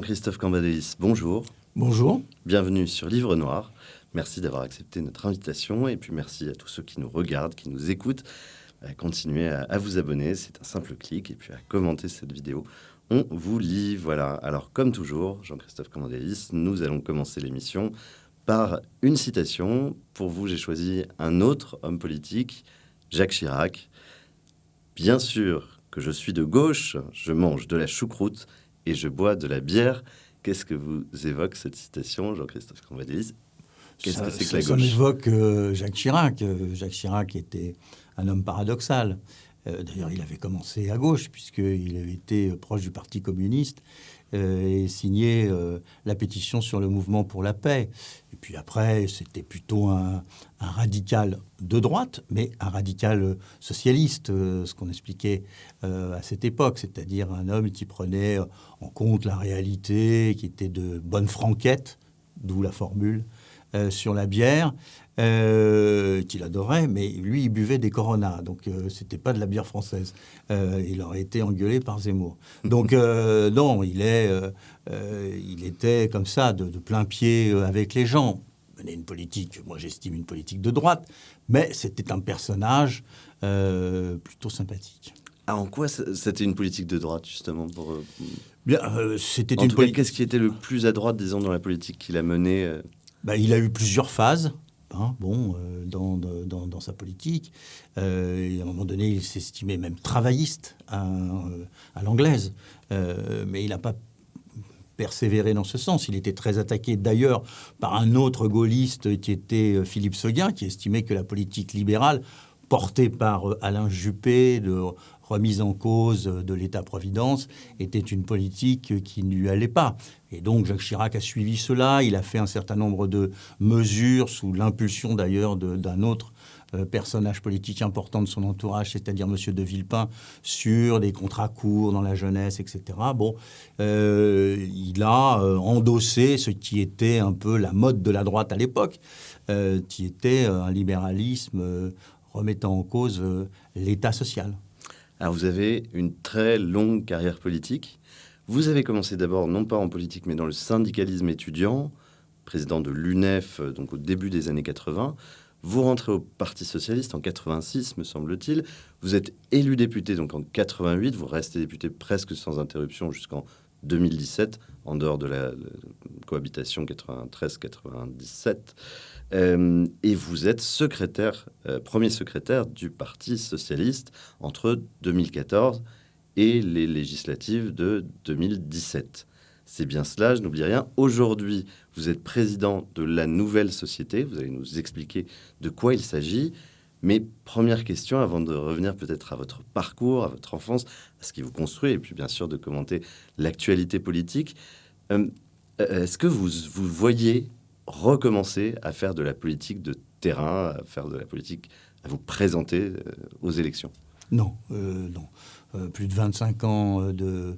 Jean-Christophe Cambadélis, bonjour. Bonjour. Bienvenue sur Livre Noir. Merci d'avoir accepté notre invitation et puis merci à tous ceux qui nous regardent, qui nous écoutent. Continuez à vous abonner, c'est un simple clic, et puis à commenter cette vidéo. On vous lit, voilà. Alors comme toujours, Jean-Christophe Cambadélis, nous allons commencer l'émission par une citation. Pour vous, j'ai choisi un autre homme politique, Jacques Chirac. Bien sûr que je suis de gauche, je mange de la choucroute et je bois de la bière. Qu'est-ce que vous évoque cette citation, Jean-Christophe Cambadélis? Qu'est-ce que c'est que la gauche? Ça m'évoque Jacques Chirac. Jacques Chirac était un homme paradoxal. D'ailleurs, il avait commencé à gauche, puisqu'il avait été proche du Parti communiste et signé la pétition sur le mouvement pour la paix. Et puis après, c'était plutôt un radical de droite, mais un radical socialiste, ce qu'on expliquait à cette époque, c'est-à-dire un homme qui prenait en compte la réalité, qui était de bonne franquette, d'où la formule, sur la bière, qu'il adorait, mais lui, il buvait des Corona, donc c'était pas de la bière française. Il aurait été engueulé par Zemmour. Donc non, il était comme ça, de plein pied avec les gens. Il menait une politique, moi j'estime une politique de droite, mais c'était un personnage plutôt sympathique. Ah, en quoi c'était une politique de droite, justement Bien, c'était en une tout cas, qu'est-ce qui était le plus à droite, disons, dans la politique qu'il a menée il a eu plusieurs phases. Dans sa politique. Et à un moment donné, il s'estimait même travailliste à l'anglaise. Mais il n'a pas persévéré dans ce sens. Il était très attaqué d'ailleurs par un autre gaulliste qui était Philippe Séguin, qui estimait que la politique libérale portée par Alain Juppé de remise en cause de l'État-providence était une politique qui ne lui allait pas. Et donc Jacques Chirac a suivi cela. Il a fait un certain nombre de mesures sous l'impulsion d'ailleurs d'un autre personnage politique important de son entourage, c'est-à-dire M. de Villepin, sur des contrats courts dans la jeunesse, etc. Il a endossé ce qui était un peu la mode de la droite à l'époque, qui était un libéralisme remettant en cause l'État social. Alors, vous avez une très longue carrière politique. Vous avez commencé d'abord, non pas en politique, mais dans le syndicalisme étudiant, président de l'UNEF, donc au début des années 80. Vous rentrez au Parti socialiste en 86, me semble-t-il. Vous êtes élu député donc en 88. Vous restez député presque sans interruption jusqu'en 2017, en dehors de la cohabitation 93-97. Et vous êtes premier secrétaire du Parti socialiste entre 2014 et les législatives de 2017. C'est bien cela, je n'oublie rien. Aujourd'hui, vous êtes président de la nouvelle société. Vous allez nous expliquer de quoi il s'agit. Mais première question, avant de revenir peut-être à votre parcours, à votre enfance, à ce qui vous construit, et puis bien sûr de commenter l'actualité politique. Est-ce que vous voyez recommencer à faire de la politique de terrain, à faire de la politique, à vous présenter aux élections? Non. Plus de 25 ans de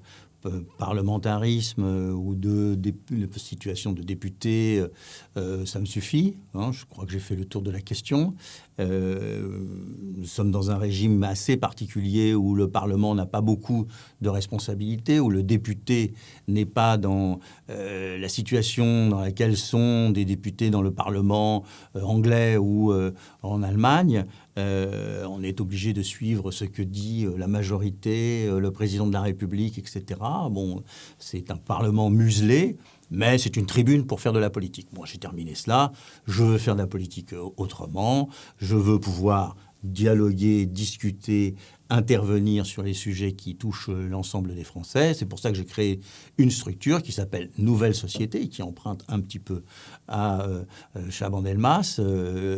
parlementarisme ou de situation de député, ça me suffit. Je crois que j'ai fait le tour de la question. Nous sommes dans un régime assez particulier où le Parlement n'a pas beaucoup de responsabilités, où le député n'est pas dans la situation dans laquelle sont des députés dans le Parlement anglais ou en Allemagne. On est obligé de suivre ce que dit la majorité, le président de la République, etc. Bon, c'est un Parlement muselé, mais c'est une tribune pour faire de la politique. Moi, j'ai terminé cela. Je veux faire de la politique autrement. Je veux pouvoir dialoguer, discuter, intervenir sur les sujets qui touchent l'ensemble des Français. C'est pour ça que j'ai créé une structure qui s'appelle Nouvelle Société, qui emprunte un petit peu à Chaban-Delmas,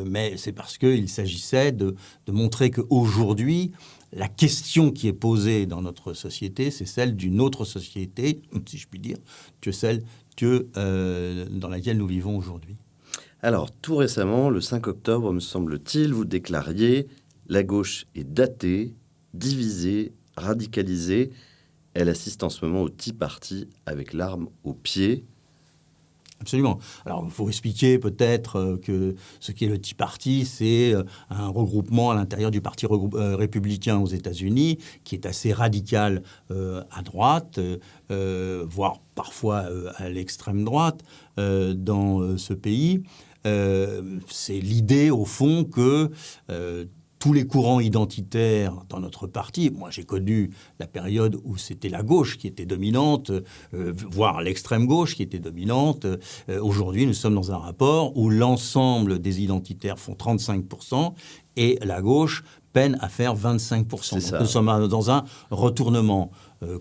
mais c'est parce qu'il s'agissait de montrer qu'aujourd'hui, la question qui est posée dans notre société, c'est celle d'une autre société, si je puis dire, que celle dans laquelle nous vivons aujourd'hui. Alors, tout récemment, le 5 octobre, me semble-t-il, vous déclariez « La gauche est datée, divisée, radicalisée. Elle assiste en ce moment au Tea Party avec l'arme au pied. » Absolument. Alors, il faut expliquer peut-être que ce qu'est le Tea Party, c'est un regroupement à l'intérieur du Parti républicain aux États-Unis, qui est assez radical à droite, voire parfois à l'extrême droite dans ce pays. C'est l'idée, au fond, que tous les courants identitaires dans notre parti, moi j'ai connu la période où c'était la gauche qui était dominante, voire l'extrême gauche qui était dominante. Aujourd'hui, nous sommes dans un rapport où l'ensemble des identitaires font 35% et la gauche peine à faire 25%. Donc, nous sommes dans un retournement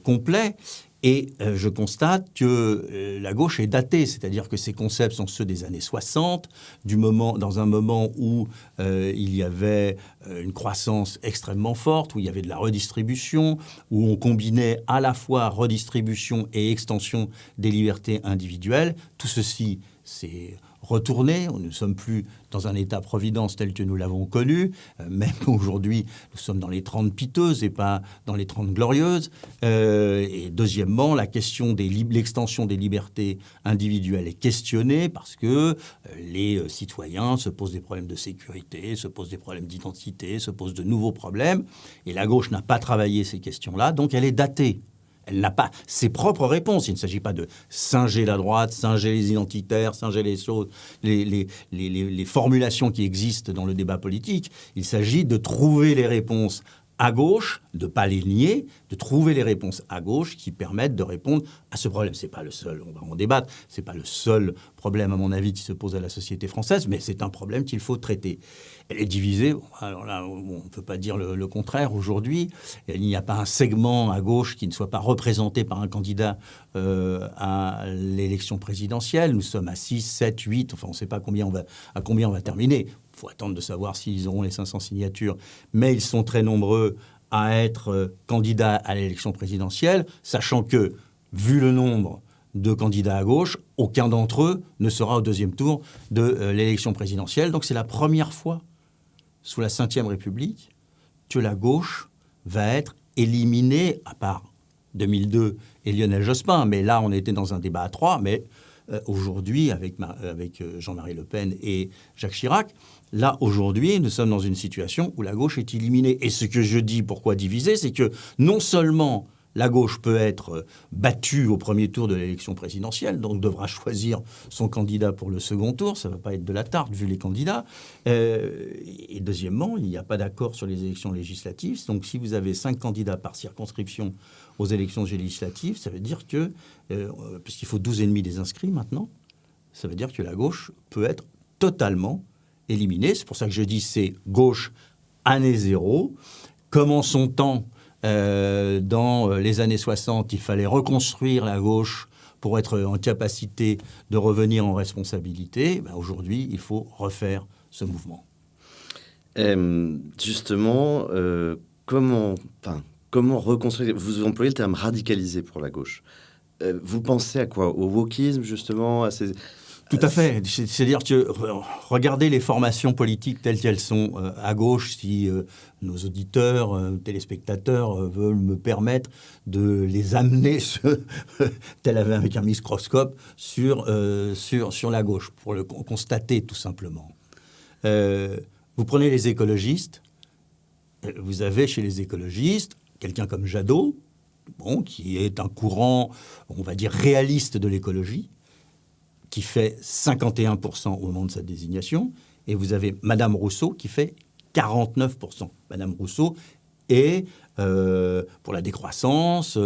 complet. Et je constate que la gauche est datée, c'est-à-dire que ces concepts sont ceux des années 60, dans un moment où il y avait une croissance extrêmement forte, où il y avait de la redistribution, où on combinait à la fois redistribution et extension des libertés individuelles. Tout ceci, c'est retourné. Nous ne sommes plus dans un état-providence tel que nous l'avons connu. Même aujourd'hui, nous sommes dans les 30 piteuses et pas dans les 30 glorieuses. Et deuxièmement, la question de l'extension des libertés individuelles est questionnée parce que les citoyens se posent des problèmes de sécurité, se posent des problèmes d'identité, se posent de nouveaux problèmes. Et la gauche n'a pas travaillé ces questions-là, donc elle est datée. Elle n'a pas ses propres réponses. Il ne s'agit pas de singer la droite, singer les identitaires, singer les choses, les formulations qui existent dans le débat politique. Il s'agit de trouver les réponses à gauche, de ne pas les nier, de trouver les réponses à gauche qui permettent de répondre à ce problème. Ce n'est pas le seul, on va en débattre, ce n'est pas le seul problème, à mon avis, qui se pose à la société française, mais c'est un problème qu'il faut traiter. Elle est divisée, alors là, on ne peut pas dire le contraire aujourd'hui. Il n'y a pas un segment à gauche qui ne soit pas représenté par un candidat à l'élection présidentielle. Nous sommes à 6, 7, 8, enfin on ne sait pas à combien on va terminer. Il faut attendre de savoir s'ils auront les 500 signatures, mais ils sont très nombreux à être candidats à l'élection présidentielle, sachant que, vu le nombre de candidats à gauche, aucun d'entre eux ne sera au deuxième tour de l'élection présidentielle. Donc c'est la première fois sous la Ve République que la gauche va être éliminée, à part 2002 et Lionel Jospin, mais là on était dans un débat à trois, mais aujourd'hui avec Jean-Marie Le Pen et Jacques Chirac, là aujourd'hui nous sommes dans une situation où la gauche est éliminée. Et ce que je dis, pourquoi diviser, c'est que non seulement la gauche peut être battue au premier tour de l'élection présidentielle, donc devra choisir son candidat pour le second tour. Ça ne va pas être de la tarte, vu les candidats. Et deuxièmement, il n'y a pas d'accord sur les élections législatives. Donc si vous avez 5 candidats par circonscription aux élections législatives, ça veut dire que, puisqu'il faut 12,5 des inscrits maintenant, ça veut dire que la gauche peut être totalement éliminée. C'est pour ça que je dis c'est gauche année zéro. Comme en son temps, dans les années 60, il fallait reconstruire la gauche pour être en capacité de revenir en responsabilité, aujourd'hui, il faut refaire ce mouvement. Justement, comment reconstruire? Vous employez le terme radicaliser pour la gauche. Vous pensez à quoi? Au wokisme, justement, à ces... Tout à fait. C'est-à-dire que regardez les formations politiques telles qu'elles sont à gauche, si nos auditeurs, téléspectateurs veulent me permettre de les amener tel avec un microscope sur la gauche, pour le constater tout simplement. Vous prenez les écologistes, vous avez chez les écologistes quelqu'un comme Jadot, qui est un courant, on va dire, réaliste de l'écologie, qui fait 51% au moment de sa désignation, et vous avez Madame Rousseau qui fait 49%. Madame Rousseau est pour la décroissance,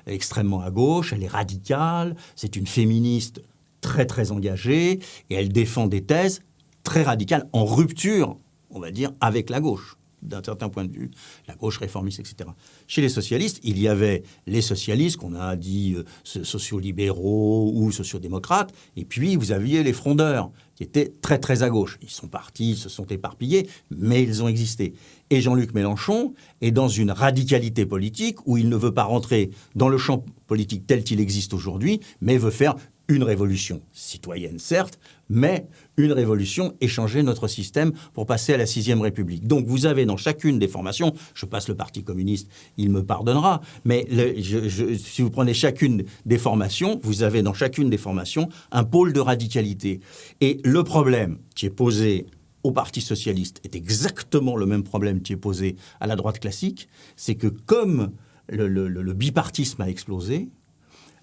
extrêmement à gauche, elle est radicale, c'est une féministe très très engagée, et elle défend des thèses très radicales, en rupture, on va dire, avec la gauche, d'un certain point de vue, la gauche réformiste, etc. Chez les socialistes, il y avait les socialistes, qu'on a dit sociolibéraux ou sociodémocrates, et puis vous aviez les frondeurs, qui étaient très très à gauche. Ils sont partis, ils se sont éparpillés, mais ils ont existé. Et Jean-Luc Mélenchon est dans une radicalité politique où il ne veut pas rentrer dans le champ politique tel qu'il existe aujourd'hui, mais veut faire une révolution citoyenne, certes, mais une révolution et changer notre système pour passer à la 6e République. Donc vous avez dans chacune des formations, je passe le Parti communiste, il me pardonnera, mais si vous prenez chacune des formations, vous avez dans chacune des formations un pôle de radicalité. Et le problème qui est posé au Parti socialiste est exactement le même problème qui est posé à la droite classique, c'est que comme le bipartisme a explosé,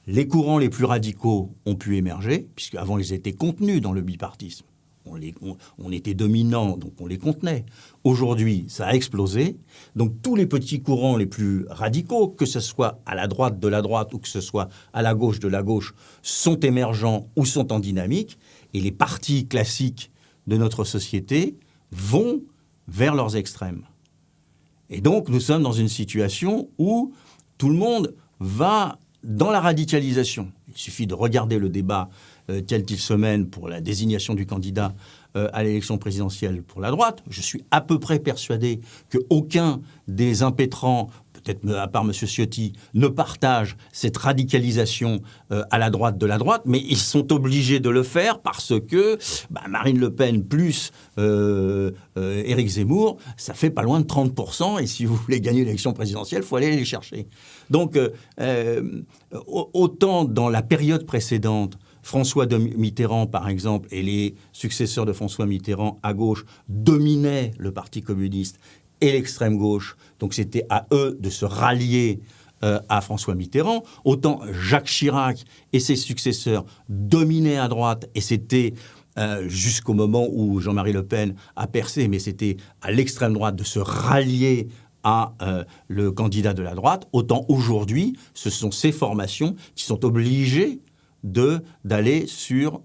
les courants les plus radicaux ont pu émerger, puisqu'avant ils étaient contenus dans le bipartisme. On était dominant, donc on les contenait. Aujourd'hui, ça a explosé. Donc tous les petits courants les plus radicaux, que ce soit à la droite de la droite ou que ce soit à la gauche de la gauche, sont émergents ou sont en dynamique. Et les partis classiques de notre société vont vers leurs extrêmes. Et donc nous sommes dans une situation où tout le monde va dans la radicalisation. Il suffit de regarder le débat tel qu'il se mène pour la désignation du candidat à l'élection présidentielle pour la droite. Je suis à peu près persuadé qu'aucun des impétrants, peut-être à part M. Ciotti, ne partage cette radicalisation à la droite de la droite, mais ils sont obligés de le faire parce que Marine Le Pen plus Éric Zemmour, ça fait pas loin de 30%, et si vous voulez gagner l'élection présidentielle, il faut aller les chercher. Donc, autant dans la période précédente, François Mitterrand, par exemple, et les successeurs de François Mitterrand à gauche dominaient le Parti communiste et l'extrême gauche. Donc c'était à eux de se rallier à François Mitterrand. Autant Jacques Chirac et ses successeurs dominaient à droite, et c'était jusqu'au moment où Jean-Marie Le Pen a percé, mais c'était à l'extrême droite de se rallier à le candidat de la droite. Autant aujourd'hui, ce sont ces formations qui sont obligées d'aller sur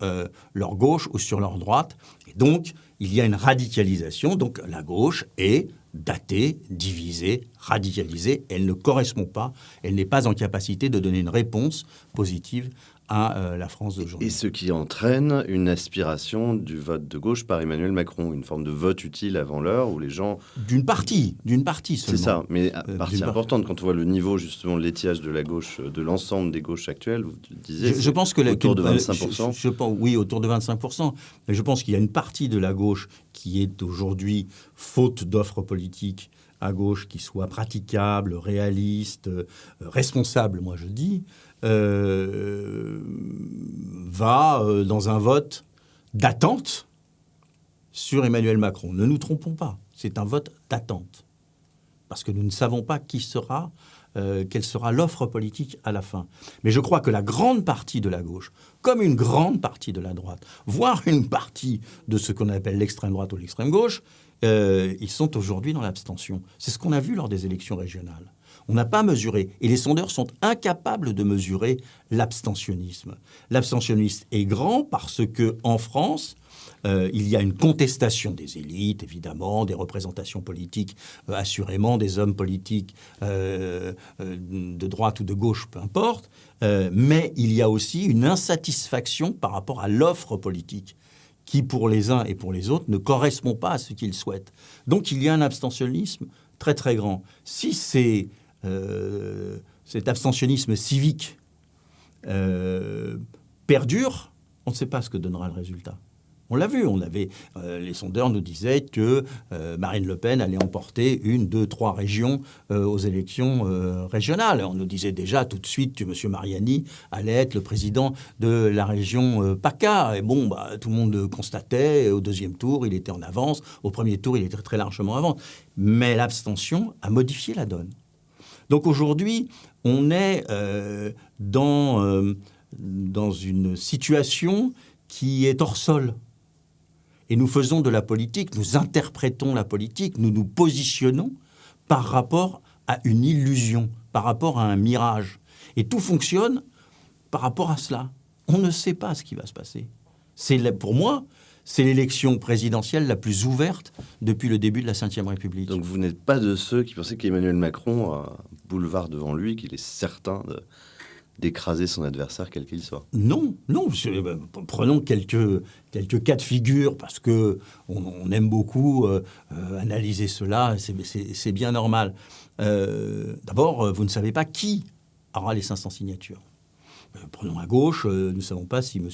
leur gauche ou sur leur droite. Et donc, il y a une radicalisation. Donc, la gauche est datée, divisée, radicalisée. Elle ne correspond pas, elle n'est pas en capacité de donner une réponse positive à la France d'aujourd'hui. Et ce qui entraîne une aspiration du vote de gauche par Emmanuel Macron, une forme de vote utile avant l'heure où les gens... D'une partie seulement. C'est ça, mais partie importante quand on voit le niveau justement de l'étiage de la gauche, de l'ensemble des gauches actuelles, vous disiez, je pense que autour de 25%. Oui, autour de 25%. Mais je pense qu'il y a une partie de la gauche qui est aujourd'hui, faute d'offres politiques à gauche qui soient praticables, réalistes, responsables, moi je dis, va dans un vote d'attente sur Emmanuel Macron. Ne nous trompons pas, c'est un vote d'attente. Parce que nous ne savons pas quelle sera l'offre politique à la fin. Mais je crois que la grande partie de la gauche, comme une grande partie de la droite, voire une partie de ce qu'on appelle l'extrême droite ou l'extrême gauche, ils sont aujourd'hui dans l'abstention. C'est ce qu'on a vu lors des élections régionales. On n'a pas mesuré, et les sondeurs sont incapables de mesurer l'abstentionnisme. L'abstentionnisme est grand parce qu'en France, il y a une contestation des élites, évidemment, des représentations politiques, assurément, des hommes politiques de droite ou de gauche, peu importe, mais il y a aussi une insatisfaction par rapport à l'offre politique qui, pour les uns et pour les autres, ne correspond pas à ce qu'ils souhaitent. Donc il y a un abstentionnisme très très grand. Si cet abstentionnisme civique perdure, on ne sait pas ce que donnera le résultat. On l'a vu, les sondeurs nous disaient que Marine Le Pen allait emporter 1, 2, 3 régions aux élections régionales. On nous disait déjà tout de suite que M. Mariani allait être le président de la région PACA. Et bon, tout le monde constatait, au deuxième tour, il était en avance. Au premier tour, il était très largement avant. Mais l'abstention a modifié la donne. Donc aujourd'hui, on est dans une situation qui est hors sol. Et nous faisons de la politique, nous interprétons la politique, nous nous positionnons par rapport à une illusion, par rapport à un mirage. Et tout fonctionne par rapport à cela. On ne sait pas ce qui va se passer. Pour moi, c'est l'élection présidentielle la plus ouverte depuis le début de la Ve République. Donc vous n'êtes pas de ceux qui pensaient qu'Emmanuel Macron a un boulevard devant lui, qu'il est certain d'écraser son adversaire, quel qu'il soit. Non. Prenons quelques cas de figure, parce qu'on aime beaucoup analyser cela, c'est bien normal. D'abord, vous ne savez pas qui aura les 500 signatures. Prenons à gauche, nous ne savons pas si M.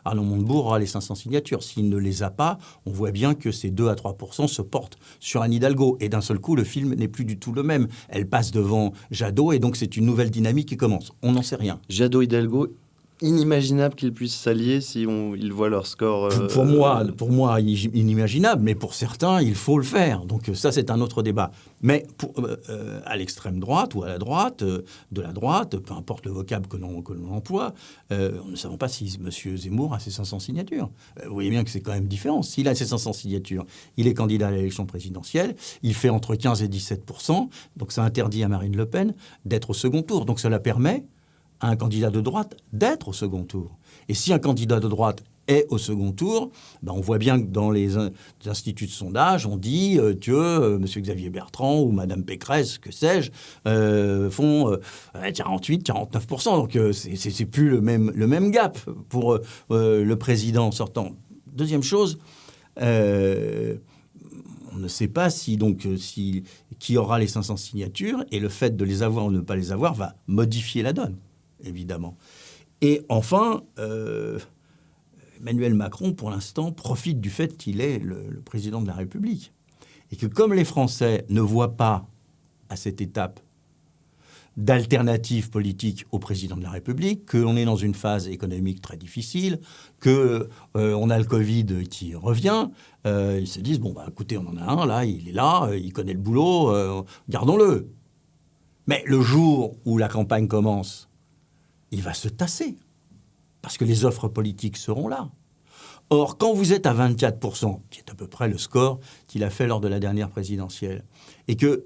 Arnaud Montebourg aura les 500 signatures. S'il ne les a pas, on voit bien que ces 2 à 3% se portent sur Anne Hidalgo. Et d'un seul coup, le film n'est plus du tout le même. Elle passe devant Jadot et donc c'est une nouvelle dynamique qui commence. On n'en sait rien. Jadot-Hidalgo, inimaginable qu'ils puissent s'allier si ils voient leur score... Pour moi, inimaginable, mais pour certains, il faut le faire. Donc ça, c'est un autre débat. Mais à l'extrême droite ou à la droite, de la droite, peu importe le vocable que l'on emploie, nous ne savons pas si M. Zemmour a ses 500 signatures. Vous voyez bien que c'est quand même différent. S'il a ses 500 signatures, il est candidat à l'élection présidentielle, il fait entre 15 et 17%, donc ça interdit à Marine Le Pen d'être au second tour. Donc cela permet à un candidat de droite d'être au second tour. Et si un candidat de droite est au second tour, on voit bien que dans les instituts de sondage, on dit que M. Xavier Bertrand ou Mme Pécresse, que sais-je, font 48-49%. Donc c'est plus le même gap pour le président sortant. Deuxième chose, on ne sait pas qui aura les 500 signatures, et le fait de les avoir ou ne pas les avoir va modifier la donne, évidemment. Et enfin, Emmanuel Macron, pour l'instant, profite du fait qu'il est le président de la République. Et que comme les Français ne voient pas, à cette étape, d'alternative politique au président de la République, qu'on est dans une phase économique très difficile, qu'on a le Covid qui revient, ils se disent, écoutez, on en a un, là, il connaît le boulot, gardons-le. Mais le jour où la campagne commence, il va se tasser, parce que les offres politiques seront là. Or, quand vous êtes à 24%, qui est à peu près le score qu'il a fait lors de la dernière présidentielle, et que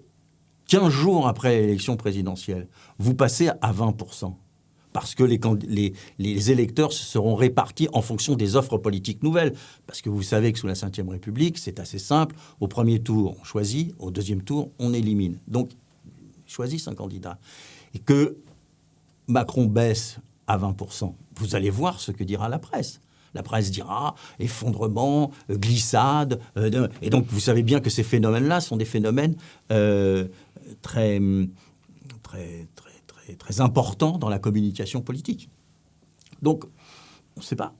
15 jours après l'élection présidentielle, vous passez à 20%, parce que les électeurs se seront répartis en fonction des offres politiques nouvelles. Parce que vous savez que sous la Ve République, c'est assez simple. Au premier tour, on choisit. Au deuxième tour, on élimine. Donc, ils choisissent un candidat. Et que Macron baisse à 20%, vous allez voir ce que dira la presse. La presse dira effondrement, glissade. Et donc, vous savez bien que ces phénomènes-là sont des phénomènes très importants dans la communication politique. Donc, on ne sait pas.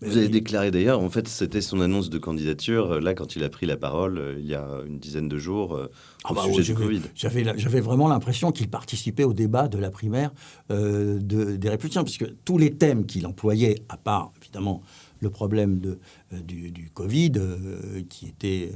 Vous avez déclaré d'ailleurs, en fait, c'était son annonce de candidature, là, quand il a pris la parole, il y a une dizaine de jours, au sujet du Covid. J'avais vraiment l'impression qu'il participait au débat de la primaire des Républicains, puisque tous les thèmes qu'il employait, à part, évidemment, le problème du Covid, qui est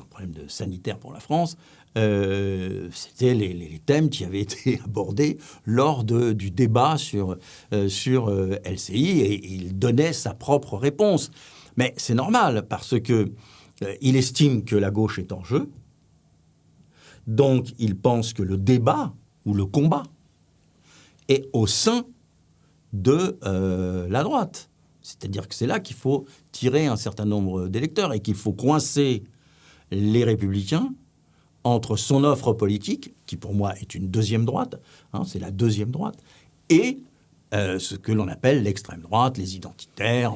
un problème sanitaire pour la France, c'était les thèmes qui avaient été abordés lors du débat sur LCI, et il donnait sa propre réponse. Mais c'est normal, parce que il estime que la gauche est en jeu, donc il pense que le débat ou le combat est au sein de la droite. C'est-à-dire que c'est là qu'il faut tirer un certain nombre d'électeurs et qu'il faut coincer les Républicains entre son offre politique, qui pour moi est une deuxième droite, c'est la deuxième droite, et ce que l'on appelle l'extrême droite, les identitaires,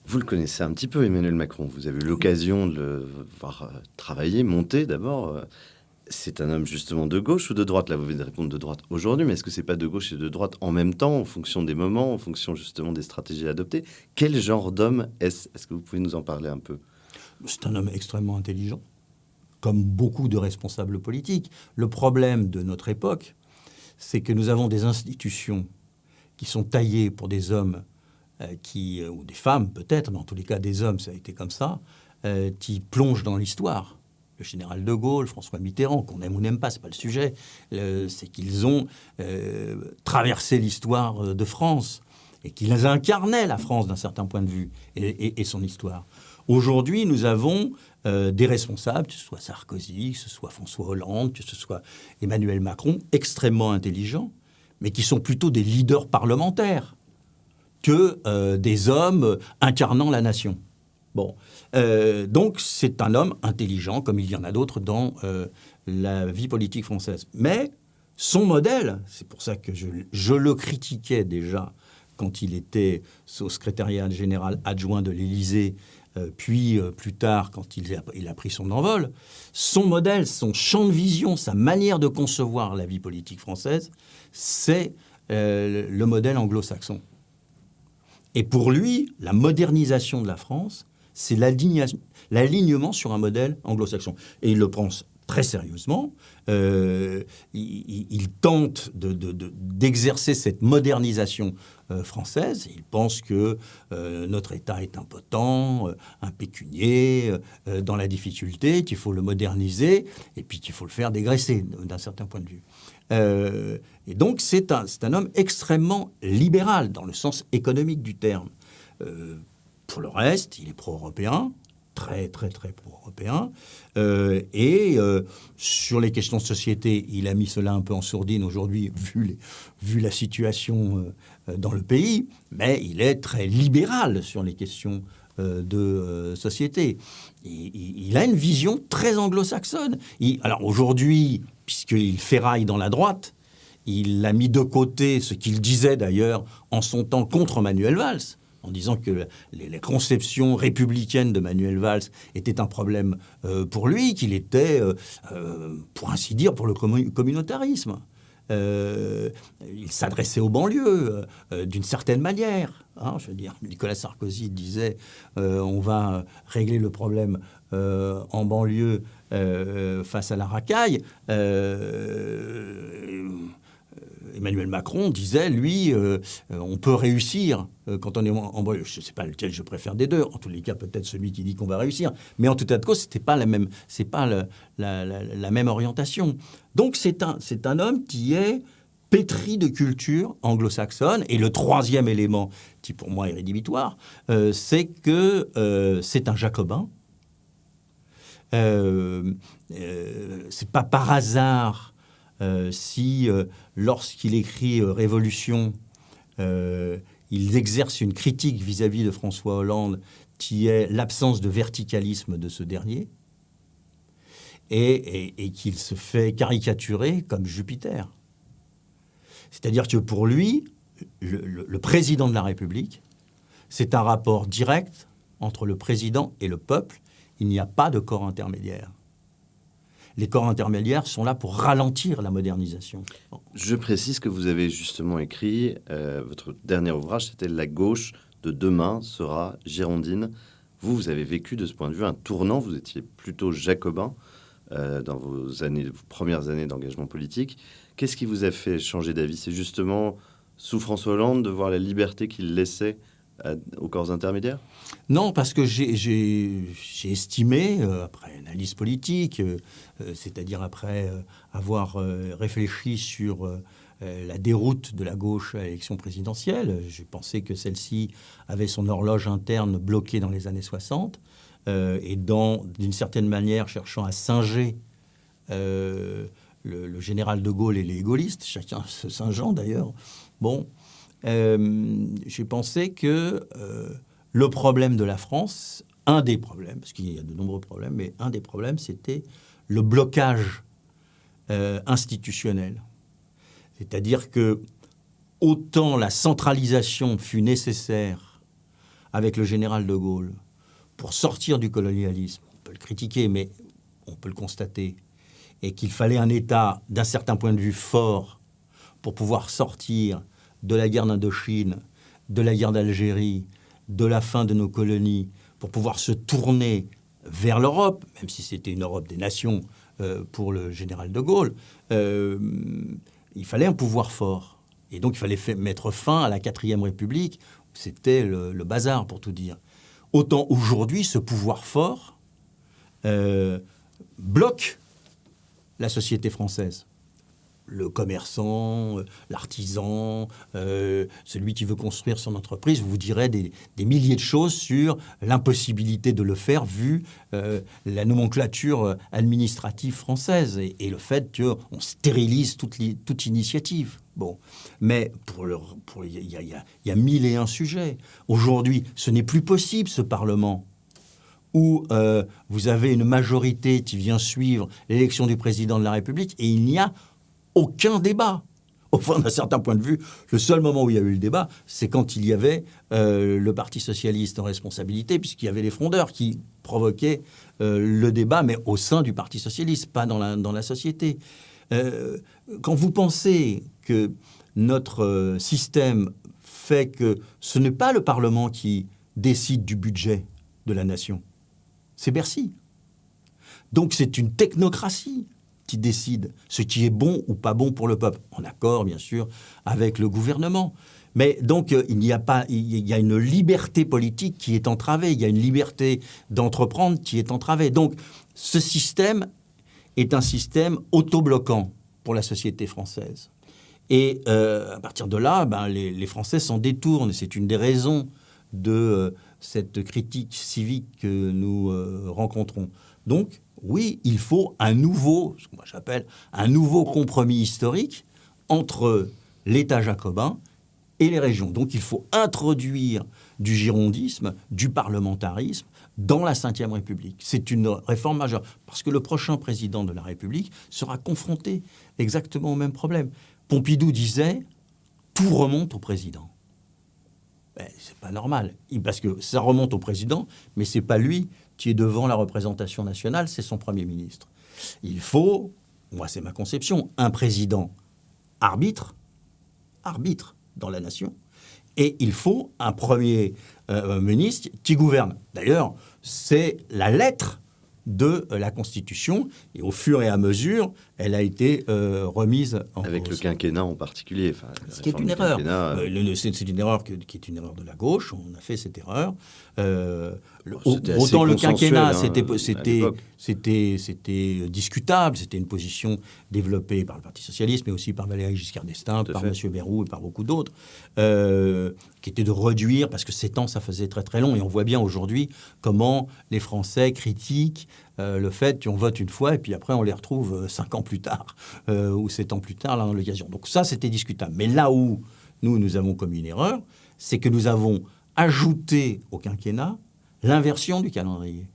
Vous le connaissez un petit peu, Emmanuel Macron. Vous avez eu l'occasion de le voir travailler, monter d'abord. C'est un homme justement de gauche ou de droite? Là, vous venez de répondre de droite aujourd'hui, mais est-ce que c'est pas de gauche et de droite en même temps, en fonction des moments, en fonction justement des stratégies adoptées? Quel genre d'homme est-ce? Est-ce que vous pouvez nous en parler un peu? C'est un homme extrêmement intelligent, comme beaucoup de responsables politiques. Le problème de notre époque, c'est que nous avons des institutions qui sont taillées pour des hommes ou des femmes peut-être, mais en tous les cas des hommes, ça a été comme ça, qui plongent dans l'histoire. Le général de Gaulle, François Mitterrand, qu'on aime ou n'aime pas, c'est pas le sujet. C'est qu'ils ont traversé l'histoire de France et qu'ils incarnaient la France d'un certain point de vue et son histoire. Aujourd'hui, nous avons des responsables, que ce soit Sarkozy, que ce soit François Hollande, que ce soit Emmanuel Macron, extrêmement intelligents, mais qui sont plutôt des leaders parlementaires que des hommes incarnant la nation. Donc c'est un homme intelligent, comme il y en a d'autres dans la vie politique française. Mais son modèle, c'est pour ça que je le critiquais déjà quand il était au secrétariat général adjoint de l'Élysée, puis plus tard quand il a pris son envol, son modèle, son champ de vision, sa manière de concevoir la vie politique française, c'est le modèle anglo-saxon. Et pour lui, la modernisation de la France, c'est l'alignement sur un modèle anglo-saxon. Et il le pense très sérieusement. Il tente d'exercer cette modernisation française. Il pense que notre État est impotent, impécunier, dans la difficulté, qu'il faut le moderniser et puis qu'il faut le faire dégraisser d'un certain point de vue. Et donc c'est un homme extrêmement libéral dans le sens économique du terme. Pour le reste, il est pro-européen, très très très pro-européen, et sur les questions de société, il a mis cela un peu en sourdine aujourd'hui vu la situation dans le pays, mais il est très libéral sur les questions de société. Il a une vision très anglo-saxonne. Alors aujourd'hui, puisqu'il ferraille dans la droite, il a mis de côté ce qu'il disait d'ailleurs en son temps contre Manuel Valls, en disant que les conceptions républicaines de Manuel Valls étaient un problème pour lui, qu'il était, pour ainsi dire, pour le communautarisme. Il s'adressait aux banlieues d'une certaine manière. Je veux dire, Nicolas Sarkozy disait on va régler le problème en banlieue face à la racaille. Emmanuel Macron disait, lui, on peut réussir quand on est en banlieue. Je ne sais pas lequel je préfère des deux. En tous les cas, peut-être celui qui dit qu'on va réussir. Mais en tout état de cause, c'était pas la même orientation. Donc, c'est un homme qui est pétri de culture anglo-saxonne. Et le troisième élément, qui pour moi est rédhibitoire, c'est que c'est un jacobin. C'est pas par hasard si, lorsqu'il écrit Révolution, il exerce une critique vis-à-vis de François Hollande, qui est l'absence de verticalisme de ce dernier, et qu'il se fait caricaturer comme Jupiter. C'est-à-dire que pour lui, le président de la République, c'est un rapport direct entre le président et le peuple. Il n'y a pas de corps intermédiaire. Les corps intermédiaires sont là pour ralentir la modernisation. Je précise que vous avez justement écrit, votre dernier ouvrage, c'était « La gauche de demain sera girondine ». Vous avez vécu de ce point de vue un tournant, vous étiez plutôt jacobin dans vos premières années d'engagement politique. Qu'est-ce qui vous a fait changer d'avis? C'est justement sous François Hollande de voir la liberté qu'il laissait aux corps intermédiaires? Non, parce que j'ai estimé, après analyse politique, c'est-à-dire après avoir réfléchi sur la déroute de la gauche à l'élection présidentielle, j'ai pensé que celle-ci avait son horloge interne bloquée dans les années 60, et d'une certaine manière cherchant à singer le général de Gaulle et les gaullistes, chacun se singeant d'ailleurs. Bon, j'ai pensé que le problème de la France, un des problèmes, parce qu'il y a de nombreux problèmes, mais un des problèmes, c'était le blocage institutionnel. C'est-à-dire que autant la centralisation fut nécessaire avec le général de Gaulle pour sortir du colonialisme, on peut le critiquer, mais on peut le constater, et qu'il fallait un État d'un certain point de vue fort pour pouvoir sortir de la guerre d'Indochine, de la guerre d'Algérie, de la fin de nos colonies, pour pouvoir se tourner vers l'Europe, même si c'était une Europe des nations pour le général de Gaulle, il fallait un pouvoir fort. Et donc il fallait mettre fin à la 4e République, c'était le bazar pour tout dire. Autant aujourd'hui, ce pouvoir fort bloque la société française. Le commerçant, l'artisan, celui qui veut construire son entreprise, vous direz des milliers de choses sur l'impossibilité de le faire vu la nomenclature administrative française et le fait qu'on stérilise toute initiative. Bon, mais il y a 1001 sujets. Aujourd'hui, ce n'est plus possible, ce Parlement, où vous avez une majorité qui vient suivre l'élection du président de la République et il n'y a aucun débat. Au fond, d'un certain point de vue, le seul moment où il y a eu le débat, c'est quand il y avait le Parti socialiste en responsabilité, puisqu'il y avait les frondeurs qui provoquaient le débat, mais au sein du Parti socialiste, pas dans la société. Quand vous pensez que notre système fait que ce n'est pas le Parlement qui décide du budget de la nation, c'est Bercy. Donc c'est une technocratie qui décide ce qui est bon ou pas bon pour le peuple, en accord bien sûr avec le gouvernement. Mais donc il y a une liberté politique qui est entravée, il y a une liberté d'entreprendre qui est entravée. Donc ce système est un système autobloquant pour la société française. Et à partir de là, les Français s'en détournent. C'est une des raisons de cette critique civique que nous rencontrons. Donc, oui, il faut ce que moi j'appelle un nouveau compromis historique entre l'État jacobin et les régions. Donc, il faut introduire du girondisme, du parlementarisme dans la Ve République. C'est une réforme majeure, parce que le prochain président de la République sera confronté exactement au même problème. Pompidou disait « tout remonte au président ». C'est pas normal, parce que ça remonte au président, mais c'est pas lui qui est devant la représentation nationale, c'est son Premier ministre. Il faut, moi c'est ma conception, un président arbitre dans la nation, et il faut un Premier ministre qui gouverne. D'ailleurs, c'est la lettre de la Constitution, et au fur et à mesure, elle a été remise en avec cause. Le quinquennat en particulier. Ce qui est une erreur. C'est une erreur qui est une erreur de la gauche. On a fait cette erreur. Autant le quinquennat, c'était discutable. C'était une position développée par le Parti socialiste, mais aussi par Valéry Giscard d'Estaing, par M. Bayrou et par beaucoup d'autres, qui était de réduire, parce que 7 ans, ça faisait très très long. Et on voit bien aujourd'hui comment les Français critiquent le fait qu'on vote une fois et puis après on les retrouve 5 ans plus tard ou 7 ans plus tard là, dans l'occasion. Donc ça, c'était discutable. Mais là où nous avons commis une erreur, c'est que nous avons ajouté au quinquennat l'inversion du calendrier.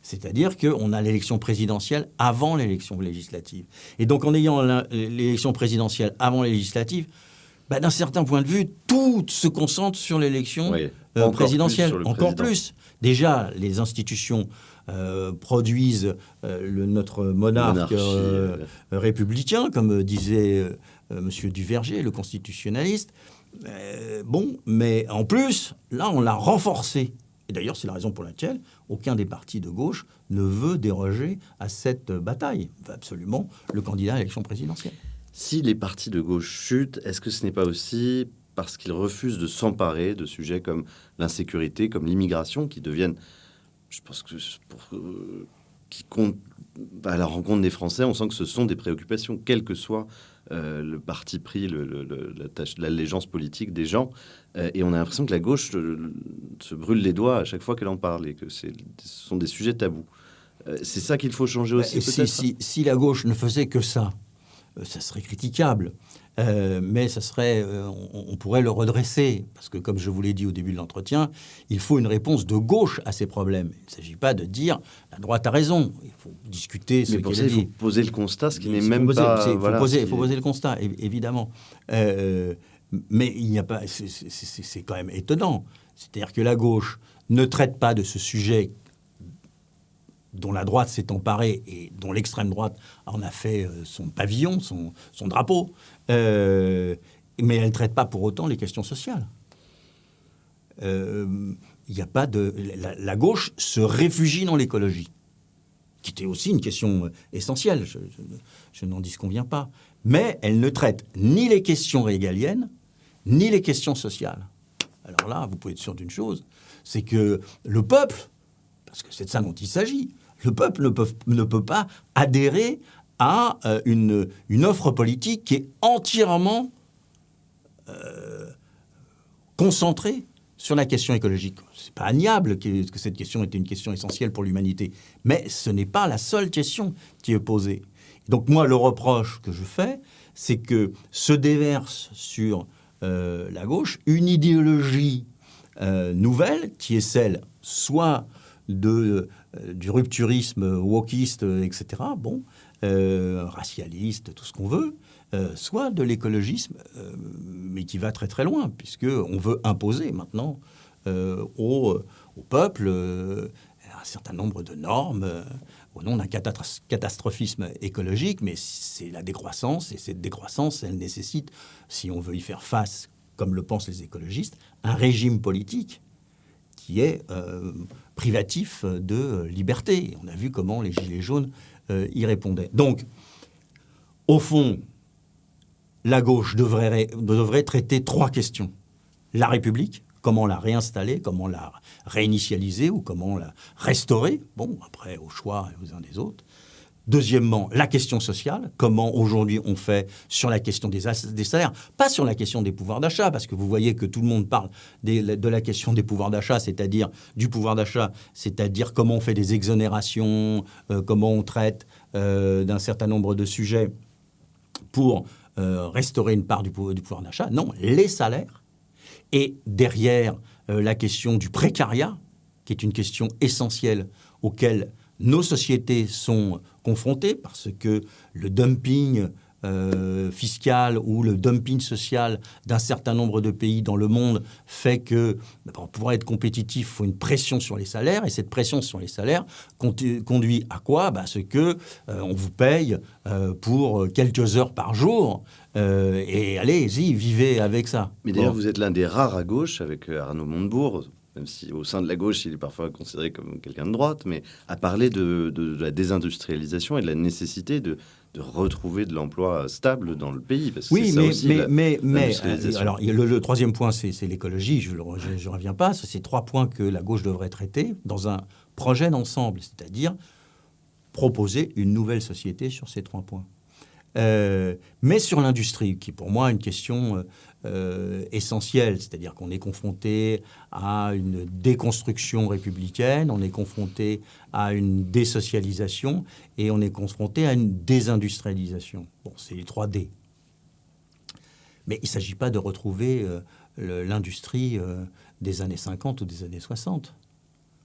C'est-à-dire qu'on a l'élection présidentielle avant l'élection législative. Et donc en ayant l'élection présidentielle avant les législatives, d'un certain point de vue, tout se concentre sur l'élection présidentielle. Encore plus. Déjà, les institutions produisent notre monarque républicain, comme disait M. Duverger, le constitutionnaliste. Mais en plus, là, on l'a renforcé. Et d'ailleurs, c'est la raison pour laquelle aucun des partis de gauche ne veut déroger à cette bataille. Il veut absolument le candidat à l'élection présidentielle. Si les partis de gauche chutent, est-ce que ce n'est pas aussi parce qu'ils refusent de s'emparer de sujets comme l'insécurité, comme l'immigration, qui deviennent, je pense que qui comptent à la rencontre des Français, on sent que ce sont des préoccupations, quel que soit le parti pris, l'allégeance politique des gens. Et on a l'impression que la gauche se brûle les doigts à chaque fois qu'elle en parle et que ce sont des sujets tabous. C'est ça qu'il faut changer aussi, peut-être. Si la gauche ne faisait que ça, ça serait critiquable. Mais ça serait, on pourrait le redresser, parce que comme je vous l'ai dit au début de l'entretien, il faut une réponse de gauche à ces problèmes. Il ne s'agit pas de dire la droite a raison. Il faut discuter ce qu'elle dit. Mais pour ça, il faut poser le constat, ce qui n'est même pas... Il faut poser le constat, évidemment. Mais il n'y a pas... C'est quand même étonnant. C'est-à-dire que la gauche ne traite pas de ce sujet dont la droite s'est emparée et dont l'extrême droite en a fait son pavillon, son drapeau. Mais elle ne traite pas pour autant les questions sociales. Il n'y a pas de... La gauche se réfugie dans l'écologie, qui était aussi une question essentielle, je n'en disconviens pas. Mais elle ne traite ni les questions régaliennes, ni les questions sociales. Alors là, vous pouvez être sûr d'une chose, c'est que le peuple, parce que c'est de ça dont il s'agit, le peuple ne peut pas adhérer à une offre politique qui est entièrement concentrée sur la question écologique. C'est pas niable que cette question était une question essentielle pour l'humanité, mais ce n'est pas la seule question qui est posée. Donc moi, le reproche que je fais, c'est que se déverse sur la gauche une idéologie nouvelle qui est celle soit du rupturisme wokiste, etc., racialiste, tout ce qu'on veut, soit de l'écologisme, mais qui va très très loin, puisqu'on veut imposer maintenant au peuple un certain nombre de normes au nom d'un catastrophisme écologique, mais c'est la décroissance, et cette décroissance, elle nécessite, si on veut y faire face, comme le pensent les écologistes, un régime politique qui est privatif de liberté. On a vu comment les Gilets jaunes y répondaient. Donc, au fond, la gauche devrait traiter 3 questions. La République, comment la réinstaller, comment la réinitialiser ou comment la restaurer. Bon, après, au choix aux uns des autres. Deuxièmement, la question sociale, comment aujourd'hui on fait sur la question des salaires, pas sur la question des pouvoirs d'achat, parce que vous voyez que tout le monde parle de la question des pouvoirs d'achat, c'est-à-dire du pouvoir d'achat, c'est-à-dire comment on fait des exonérations, comment on traite d'un certain nombre de sujets pour restaurer une part du pouvoir d'achat. Non, les salaires. Et derrière, la question du précariat, qui est une question essentielle auquel nos sociétés sont confrontées, parce que le dumping fiscal ou le dumping social d'un certain nombre de pays dans le monde fait que, pour pouvoir être compétitif, il faut une pression sur les salaires, et cette pression sur les salaires conduit à quoi ? Ce que on vous paye pour quelques heures par jour, et allez-y, vivez avec ça. Mais d'ailleurs, vous êtes l'un des rares à gauche, avec Arnaud Montebourg, même si au sein de la gauche, il est parfois considéré comme quelqu'un de droite, mais à parler de la désindustrialisation et de la nécésité de retrouver de l'emploi stable dans le pays. Parce que oui, mais alors le troisième point, c'est l'écologie, je ne reviens pas. C'est 3 points que la gauche devrait traiter dans un projet d'ensemble, c'est-à-dire proposer une nouvelle société sur ces 3 points. Mais sur l'industrie, qui est pour moi une question essentielle, c'est-à-dire qu'on est confronté à une déconstruction républicaine, on est confronté à une désocialisation et on est confronté à une désindustrialisation. Bon, c'est les 3 D. Mais il ne s'agit pas de retrouver l'industrie des années 50 ou des années 60.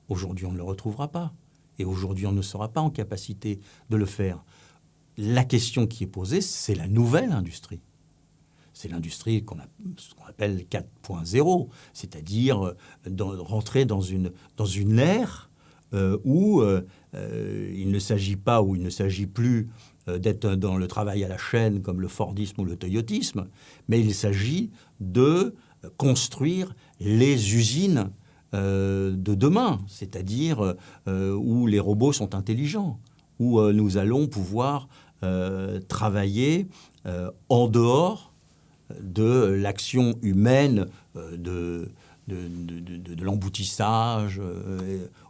Aujourd'hui, on ne le retrouvera pas. Et aujourd'hui, on ne sera pas en capacité de le faire. La question qui est posée, c'est la nouvelle industrie. C'est l'industrie ce qu'on appelle 4.0, c'est-à-dire rentrer dans une ère où il ne s'agit pas, où il ne s'agit plus d'être dans le travail à la chaîne comme le Fordisme ou le Toyotisme, mais il s'agit de construire les usines de demain, c'est-à-dire où les robots sont intelligents, où nous allons pouvoir travailler en dehors de l'action humaine, de l'emboutissage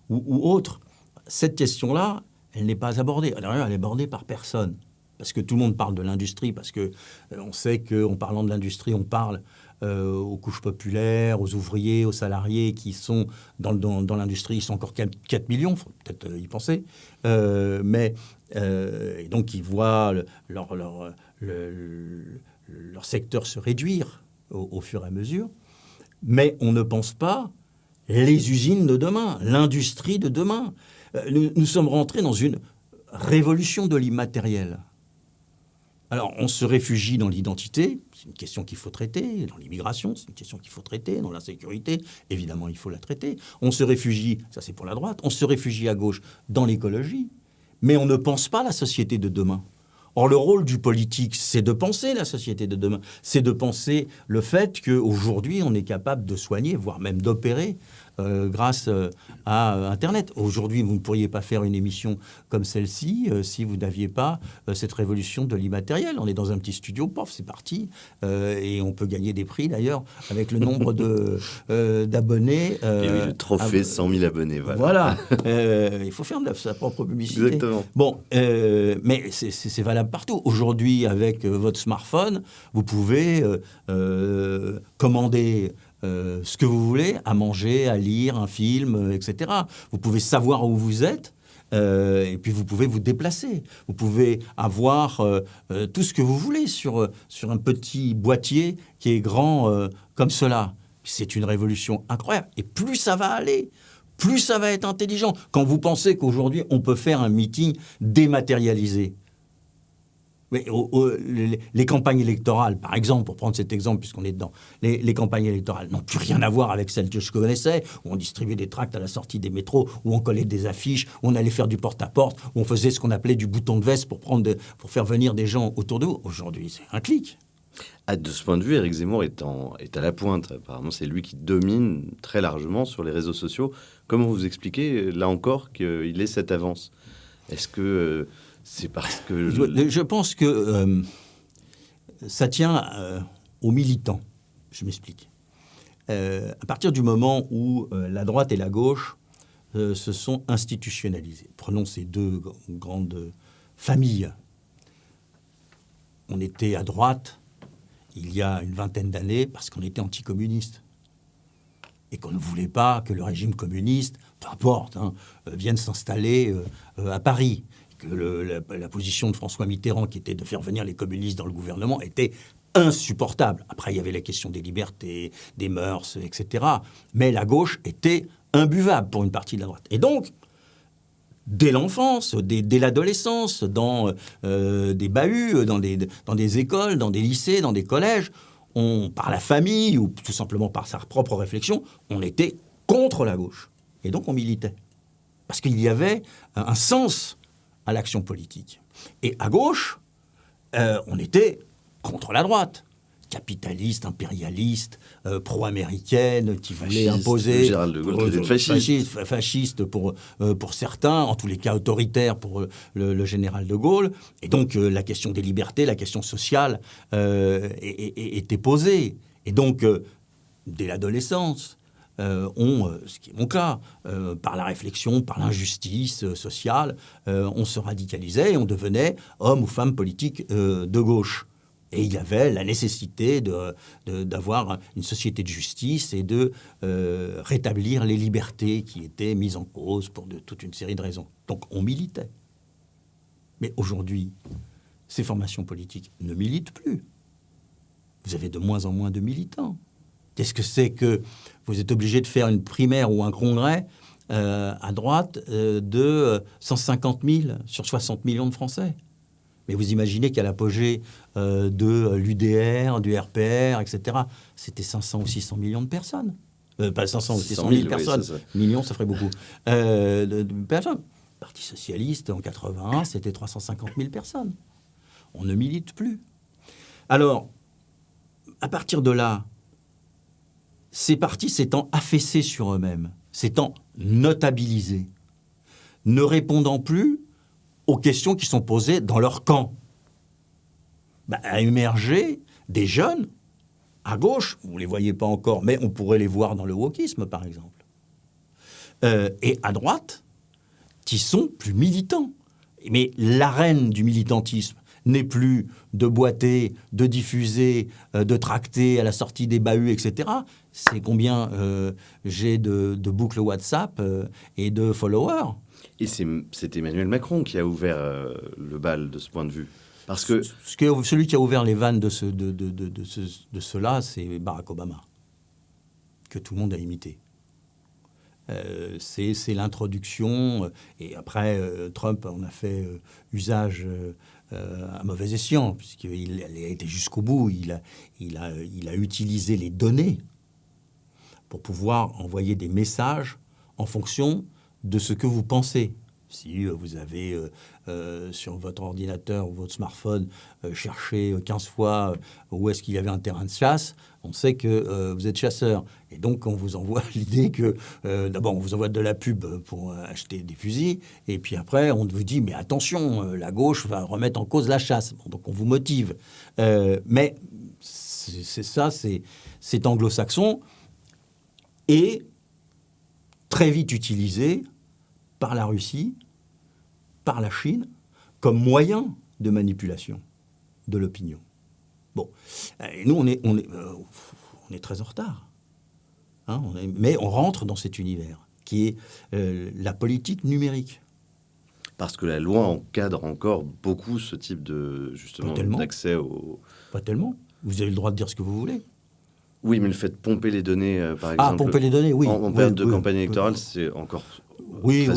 ou autre. Cette question-là, elle n'est pas abordée. Alors, elle est abordée par personne. Parce que tout le monde parle de l'industrie, parce qu'on sait qu'en parlant de l'industrie, on parle aux couches populaires, aux ouvriers, aux salariés qui sont dans l'industrie. Ils sont encore 4 millions, il faut peut-être y penser. Et donc, ils voient leur secteur se réduire au fur et à mesure. Mais on ne pense pas les usines de demain, l'industrie de demain. Nous sommes rentrés dans une révolution de l'immatériel. Alors, on se réfugie dans l'identité, c'est une question qu'il faut traiter, dans l'immigration, c'est une question qu'il faut traiter, dans l'insécurité, évidemment, il faut la traiter. On se réfugie, ça c'est pour la droite, on se réfugie à gauche dans l'écologie, mais on ne pense pas la société de demain. Or, le rôle du politique, c'est de penser la société de demain, c'est de penser le fait qu'aujourd'hui, on est capable de soigner, voire même d'opérer, grâce à Internet. Aujourd'hui, vous ne pourriez pas faire une émission comme celle-ci si vous n'aviez pas cette révolution de l'immatériel. On est dans un petit studio, pof, c'est parti. Et on peut gagner des prix, d'ailleurs, avec le nombre d'abonnés. Et oui, le trophée 100 000 abonnés. Voilà. Il faut faire de sa propre publicité. Exactement. Bon, mais c'est valable partout. Aujourd'hui, avec votre smartphone, vous pouvez commander ce que vous voulez, à manger, à lire, un film, etc. Vous pouvez savoir où vous êtes, et puis vous pouvez vous déplacer. Vous pouvez avoir tout ce que vous voulez sur un petit boîtier qui est grand comme cela. C'est une révolution incroyable. Et plus ça va aller, plus ça va être intelligent. Quand vous pensez qu'aujourd'hui, on peut faire un meeting dématérialisé, Mais les campagnes électorales, par exemple, pour prendre cet exemple, puisqu'on est dedans, les campagnes électorales n'ont plus rien à voir avec celles que je connaissais, où on distribuait des tracts à la sortie des métros, où on collait des affiches, où on allait faire du porte-à-porte, où on faisait ce qu'on appelait du bouton de veste pour faire venir des gens autour de vous. Aujourd'hui, c'est un clic. De ce point de vue, Éric Zemmour est à la pointe. Apparemment, c'est lui qui domine très largement sur les réseaux sociaux. Comment vous expliquez, là encore, qu'il ait cette avance? Est-ce que c'est parce que... Je pense que ça tient aux militants. Je m'explique. À partir du moment où la droite et la gauche se sont institutionnalisées, prenons ces deux grandes familles. On était à droite il y a une vingtaine d'années parce qu'on était anticommuniste et qu'on ne voulait pas que le régime communiste, peu importe, vienne s'installer à Paris. Que la position de François Mitterrand, qui était de faire venir les communistes dans le gouvernement, était insupportable. Après, il y avait la question des libertés, des mœurs, etc. Mais la gauche était imbuvable pour une partie de la droite. Et donc, dès l'enfance, dès l'adolescence, dans des bahuts, dans des écoles, dans des lycées, dans des collèges, par la famille ou tout simplement par sa propre réflexion, on était contre la gauche. Et donc on militait. Parce qu'il y avait un sens à l'action politique. Et à gauche, on était contre la droite. Capitaliste, impérialiste, pro-américaine, qui voulait imposer... Gérald de Gaulle, qui était fasciste pour certains, en tous les cas autoritaire pour le général de Gaulle. Et donc la question des libertés, la question sociale était posée. Et donc, dès l'adolescence, ce qui est mon cas, par la réflexion, par l'injustice sociale, on se radicalisait et on devenait homme ou femme politique de gauche. Et il y avait la nécessité d'avoir une société de justice et de rétablir les libertés qui étaient mises en cause pour toute une série de raisons. Donc on militait. Mais aujourd'hui, ces formations politiques ne militent plus. Vous avez de moins en moins de militants. Qu'est-ce que c'est que vous êtes obligé de faire une primaire ou un congrès à droite de 150 000 sur 60 millions de Français? Mais vous imaginez qu'à l'apogée de l'UDR, du RPR, etc., c'était 500 ou 600 millions de personnes. Pas 500 ou 600 000 personnes. Oui, millions, ça ferait beaucoup. De personnes. Le Parti socialiste, en 81, c'était 350 000 personnes. On ne milite plus. Alors, à partir de là, ces partis s'étant affaissés sur eux-mêmes, s'étant notabilisés, ne répondant plus aux questions qui sont posées dans leur camp, a émergé des jeunes à gauche, vous ne les voyez pas encore, mais on pourrait les voir dans le wokisme, par exemple, et à droite, qui sont plus militants. Mais l'arène du militantisme n'est plus de boiter, de diffuser, de tracter à la sortie des bahuts, etc. C'est combien j'ai de boucles WhatsApp et de followers. Et c'est Emmanuel Macron qui a ouvert le bal de ce point de vue. Parce que celui qui a ouvert les vannes de cela, c'est Barack Obama, que tout le monde a imité. C'est l'introduction. Et après, Trump en a fait usage à mauvais escient, puisqu'il a été jusqu'au bout. Il a utilisé les données pour pouvoir envoyer des messages en fonction de ce que vous pensez. Si vous avez sur votre ordinateur ou votre smartphone cherché 15 fois où est-ce qu'il y avait un terrain de chasse, on sait que vous êtes chasseur. Et donc, on vous envoie l'idée que, d'abord, on vous envoie de la pub pour acheter des fusils, et puis après, on vous dit, mais attention, la gauche va remettre en cause la chasse. Bon, donc, on vous motive. Mais c'est anglo-saxon et très vite utilisé par la Russie, par la Chine, comme moyen de manipulation de l'opinion. Bon, et nous, on est très en retard. Mais on rentre dans cet univers qui est la politique numérique. Parce que la loi encadre encore beaucoup ce type de, justement, d'accès au... Pas tellement. Vous avez le droit de dire ce que vous voulez. Oui, mais le fait de pomper les données, par exemple... Ah, pomper les données, oui. En période de campagne électorale, c'est encore... Oui.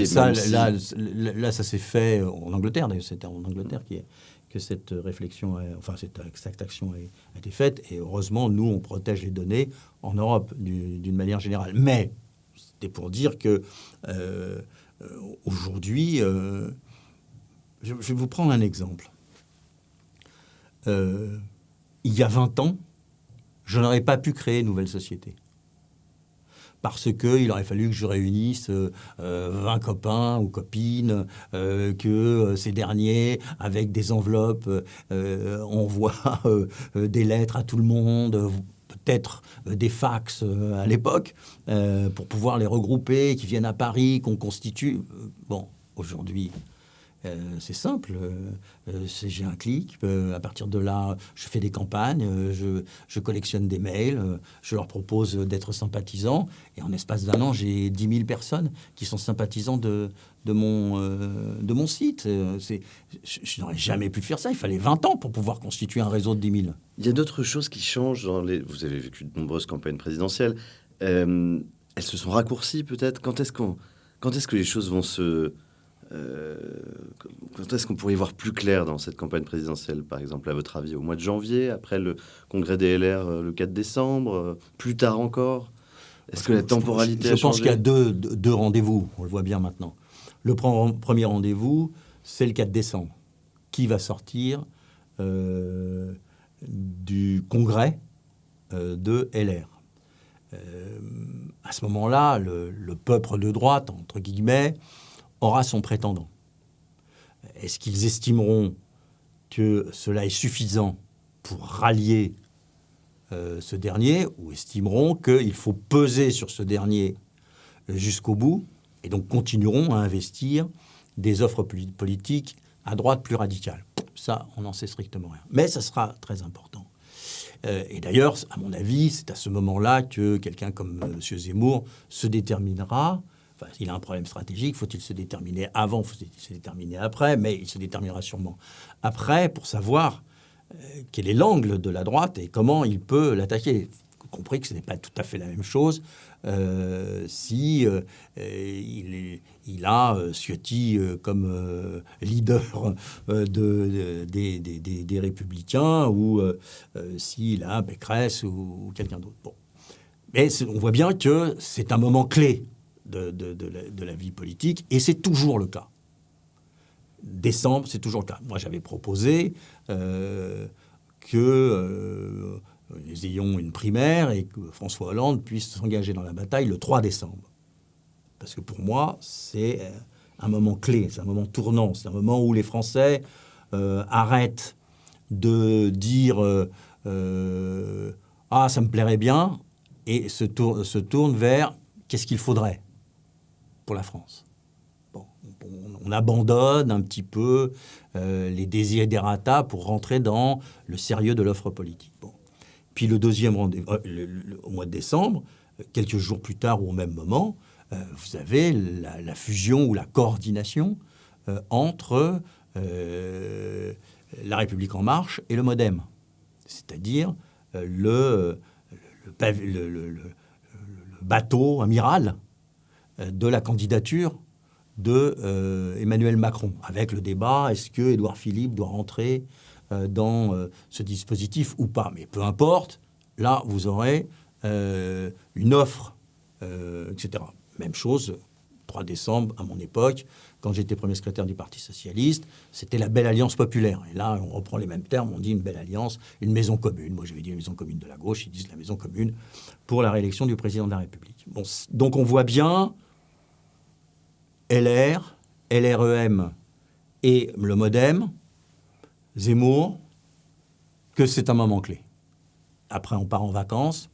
Ça, là, ça s'est fait en Angleterre, d'ailleurs. C'était en Angleterre que cette réflexion, cette action a été faite. Et heureusement, nous, on protège les données en Europe d'une manière générale. Mais c'était pour dire que aujourd'hui, je vais vous prendre un exemple. Il y a 20 ans, je n'aurais pas pu créer une nouvelle société. Parce qu'il aurait fallu que je réunisse 20 copains ou copines, que ces derniers, avec des enveloppes, envoient des lettres à tout le monde, peut-être des fax à l'époque, pour pouvoir les regrouper, qui viennent à Paris, qu'on constitue. Bon, aujourd'hui, c'est simple. J'ai un clic. À partir de là, je fais des campagnes, je collectionne des mails, je leur propose d'être sympathisants. Et en espace d'un an, j'ai 10 000 personnes qui sont sympathisants de mon site. Je n'aurais jamais pu faire ça. Il fallait 20 ans pour pouvoir constituer un réseau de 10 000. Il y a d'autres choses qui changent. Vous avez vécu de nombreuses campagnes présidentielles. Elles se sont raccourcies peut-être. Quand est-ce que les choses vont se... quand est-ce qu'on pourrait y voir plus clair dans cette campagne présidentielle, par exemple, à votre avis, au mois de janvier, après le congrès des LR le 4 décembre, plus tard encore? Est-ce que la temporalité a changé? Je pense qu'il y a deux rendez-vous, on le voit bien maintenant. Le premier rendez-vous, c'est le 4 décembre, qui va sortir du congrès de LR. À ce moment-là, le peuple de droite, entre guillemets, aura son prétendant. Est-ce qu'ils estimeront que cela est suffisant pour rallier ce dernier, ou estimeront qu'il faut peser sur ce dernier jusqu'au bout, et donc continueront à investir des offres politiques à droite plus radicales? Ça, on n'en sait strictement rien. Mais ça sera très important. Et d'ailleurs, à mon avis, c'est à ce moment-là que quelqu'un comme M. Zemmour se déterminera. Enfin, il a un problème stratégique. Faut-il se déterminer avant? Faut-il se déterminer après? Mais il se déterminera sûrement après pour savoir quel est l'angle de la droite et comment il peut l'attaquer. Vous comprenez que ce n'est pas tout à fait la même chose si il a Ciotti comme leader des Républicains ou s'il a Pécresse ou quelqu'un d'autre. Bon. Mais on voit bien que c'est un moment clé de la vie politique, et c'est toujours le cas. Décembre, c'est toujours le cas. Moi, j'avais proposé que nous ayons une primaire et que François Hollande puisse s'engager dans la bataille le 3 décembre. Parce que pour moi, c'est un moment clé, c'est un moment tournant, c'est un moment où les Français arrêtent de dire « Ah, ça me plairait bien » et se tournent vers « Qu'est-ce qu'il faudrait ?» pour la France. Bon, on abandonne un petit peu les desiderata pour rentrer dans le sérieux de l'offre politique. Bon. Puis le deuxième rendez-vous, au mois de décembre, quelques jours plus tard ou au même moment, vous avez la fusion ou la coordination entre La République En Marche et le MoDem. C'est-à-dire le bateau amiral de la candidature de Emmanuel Macron, avec le débat, est-ce que Édouard Philippe doit rentrer dans ce dispositif ou pas? Mais peu importe, là, vous aurez une offre, etc. Même chose, 3 décembre, à mon époque, quand j'étais premier secrétaire du Parti socialiste, c'était la belle alliance populaire. Et là, on reprend les mêmes termes, on dit une belle alliance, une maison commune. Moi, j'avais dit une maison commune de la gauche, ils disent la maison commune pour la réélection du président de la République. Bon, donc on voit bien LR, LREM et le MoDem, Zemmour, que c'est un moment clé. Après, on part en vacances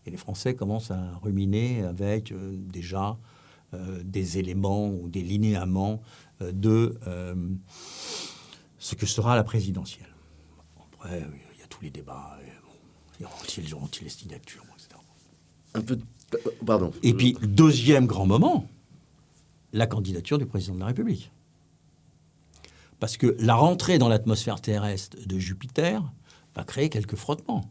et les Français commencent à ruminer avec déjà des éléments ou des linéaments de ce que sera la présidentielle. Après, il y a tous les débats. Auront-ils les signatures, etc. Un peu... Pardon. Et puis, deuxième grand moment, la candidature du président de la République. Parce que la rentrée dans l'atmosphère terrestre de Jupiter va créer quelques frottements.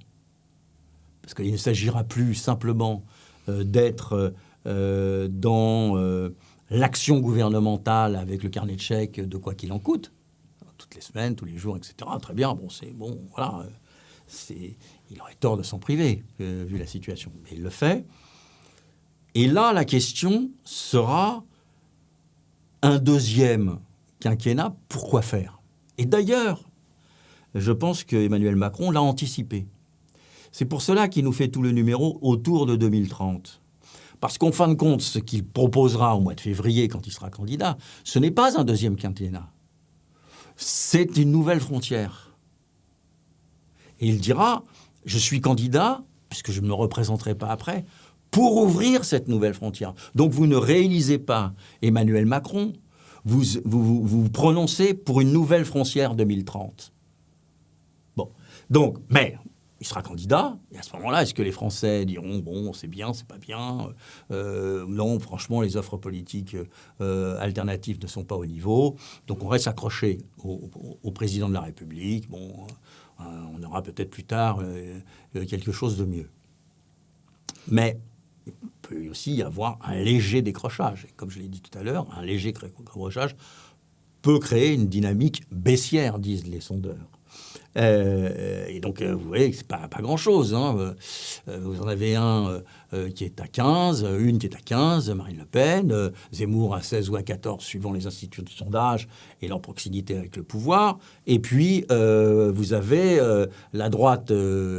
Parce qu'il ne s'agira plus simplement d'être dans l'action gouvernementale avec le carnet de chèques de quoi qu'il en coûte. toutes les semaines, tous les jours, etc. Très bien, bon, c'est bon, voilà. Il aurait tort de s'en priver, vu la situation. Mais il le fait. Et là, la question sera un deuxième quinquennat, pourquoi faire? Et d'ailleurs, je pense qu'Emmanuel Macron l'a anticipé. C'est pour cela qu'il nous fait tout le numéro autour de 2030. Parce qu'en fin de compte, ce qu'il proposera au mois de février, quand il sera candidat, ce n'est pas un deuxième quinquennat. C'est une nouvelle frontière. Et il dira, je suis candidat, puisque je ne me représenterai pas après, pour ouvrir cette nouvelle frontière. Donc vous ne réélisez pas Emmanuel Macron, vous prononcez pour une nouvelle frontière 2030. Bon, donc, mais il sera candidat, et à ce moment-là, est-ce que les Français diront, bon, c'est bien, c'est pas bien, non, franchement, les offres politiques alternatives ne sont pas au niveau, donc on reste accroché au président de la République, bon, on aura peut-être plus tard quelque chose de mieux. Mais il peut aussi y avoir un léger décrochage. Et comme je l'ai dit tout à l'heure, un léger décrochage peut créer une dynamique baissière, disent les sondeurs. Et donc, vous voyez que c'est pas grand-chose. Hein. Vous en avez un qui est à 15, une qui est à 15, Marine Le Pen, Zemmour à 16 ou à 14, suivant les instituts de sondage et leur proximité avec le pouvoir. Et puis, vous avez la droite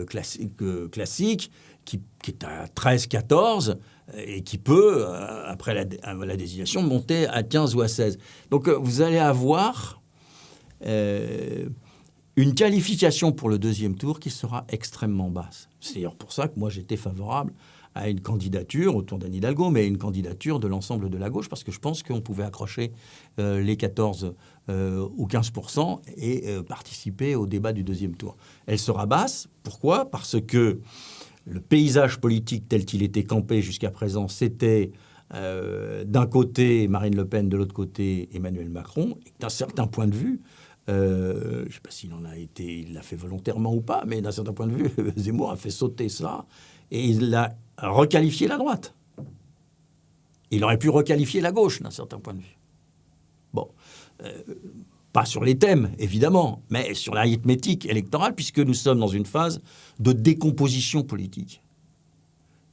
classique qui est à 13-14 et qui peut, après la désignation, monter à 15 ou à 16. Donc, vous allez avoir une qualification pour le deuxième tour qui sera extrêmement basse. C'est d'ailleurs pour ça que moi, j'étais favorable à une candidature autour d'Anne Hidalgo, mais une candidature de l'ensemble de la gauche, parce que je pense qu'on pouvait accrocher les 14 ou 15% et participer au débat du deuxième tour. Elle sera basse. Pourquoi ? Parce que le paysage politique tel qu'il était campé jusqu'à présent, c'était d'un côté Marine Le Pen, de l'autre côté Emmanuel Macron, et d'un certain point de vue, je ne sais pas il l'a fait volontairement ou pas, mais d'un certain point de vue, Zemmour a fait sauter ça et il a requalifié la droite. Il aurait pu requalifier la gauche d'un certain point de vue. Bon, pas sur les thèmes, évidemment, mais sur l'arithmétique électorale, puisque nous sommes dans une phase de décomposition politique.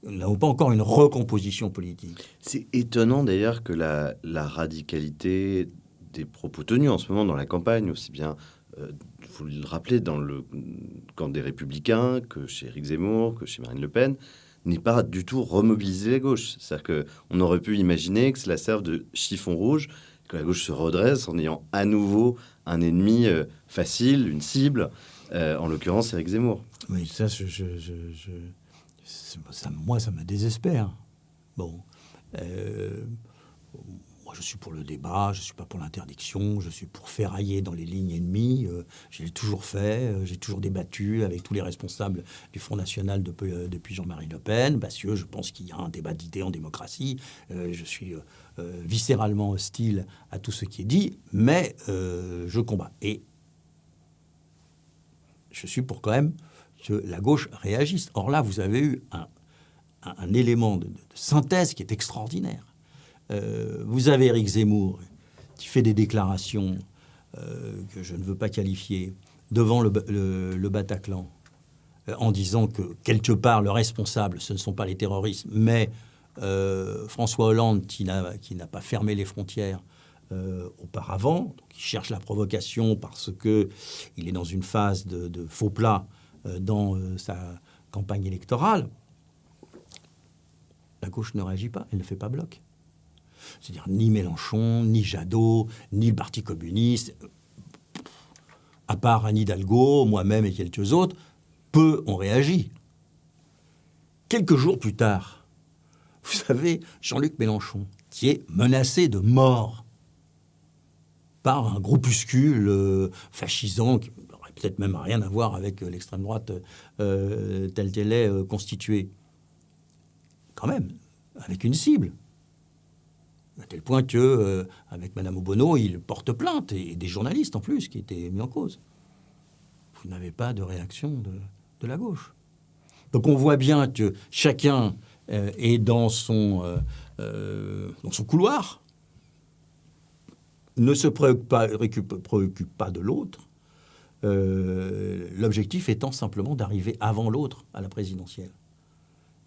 Nous n'avons pas encore une recomposition politique. C'est étonnant d'ailleurs que la radicalité des propos tenus en ce moment dans la campagne, aussi bien, vous le rappelez, dans le camp des Républicains, que chez Éric Zemmour, que chez Marine Le Pen, n'est pas du tout remobiliser la gauche. C'est-à-dire qu'on aurait pu imaginer que cela serve de chiffon rouge, que la gauche se redresse en ayant à nouveau un ennemi facile, une cible, en l'occurrence Éric Zemmour. Oui, ça, moi, ça me désespère. Bon, moi, je suis pour le débat, je ne suis pas pour l'interdiction, je suis pour ferrailler dans les lignes ennemies. Je l'ai toujours fait, j'ai toujours débattu avec tous les responsables du Front National depuis Jean-Marie Le Pen, parce que je pense qu'il y a un débat d'idées en démocratie. Je suis viscéralement hostile à tout ce qui est dit, mais je combats. Et je suis pour quand même que la gauche réagisse. Or là, vous avez eu un élément de synthèse qui est extraordinaire. Vous avez Éric Zemmour qui fait des déclarations que je ne veux pas qualifier devant le Bataclan en disant que quelque part le responsable ce ne sont pas les terroristes mais François Hollande qui n'a pas fermé les frontières auparavant, donc il cherche la provocation parce qu'il est dans une phase de faux plat dans sa campagne électorale. La gauche ne réagit pas, elle ne fait pas bloc. C'est-à-dire ni Mélenchon, ni Jadot, ni le Parti communiste, à part Anne Hidalgo, moi-même et quelques autres, peu ont réagi. Quelques jours plus tard, vous savez, Jean-Luc Mélenchon, qui est menacé de mort par un groupuscule fascisant qui n'aurait peut-être même rien à voir avec l'extrême droite telle qu'elle est constituée. Quand même, avec une cible. À tel point que, avec Madame Obono, il porte plainte, et des journalistes en plus qui étaient mis en cause. Vous n'avez pas de réaction de la gauche. Donc on voit bien que chacun est dans son couloir, ne se préoccupe pas de l'autre, l'objectif étant simplement d'arriver avant l'autre à la présidentielle.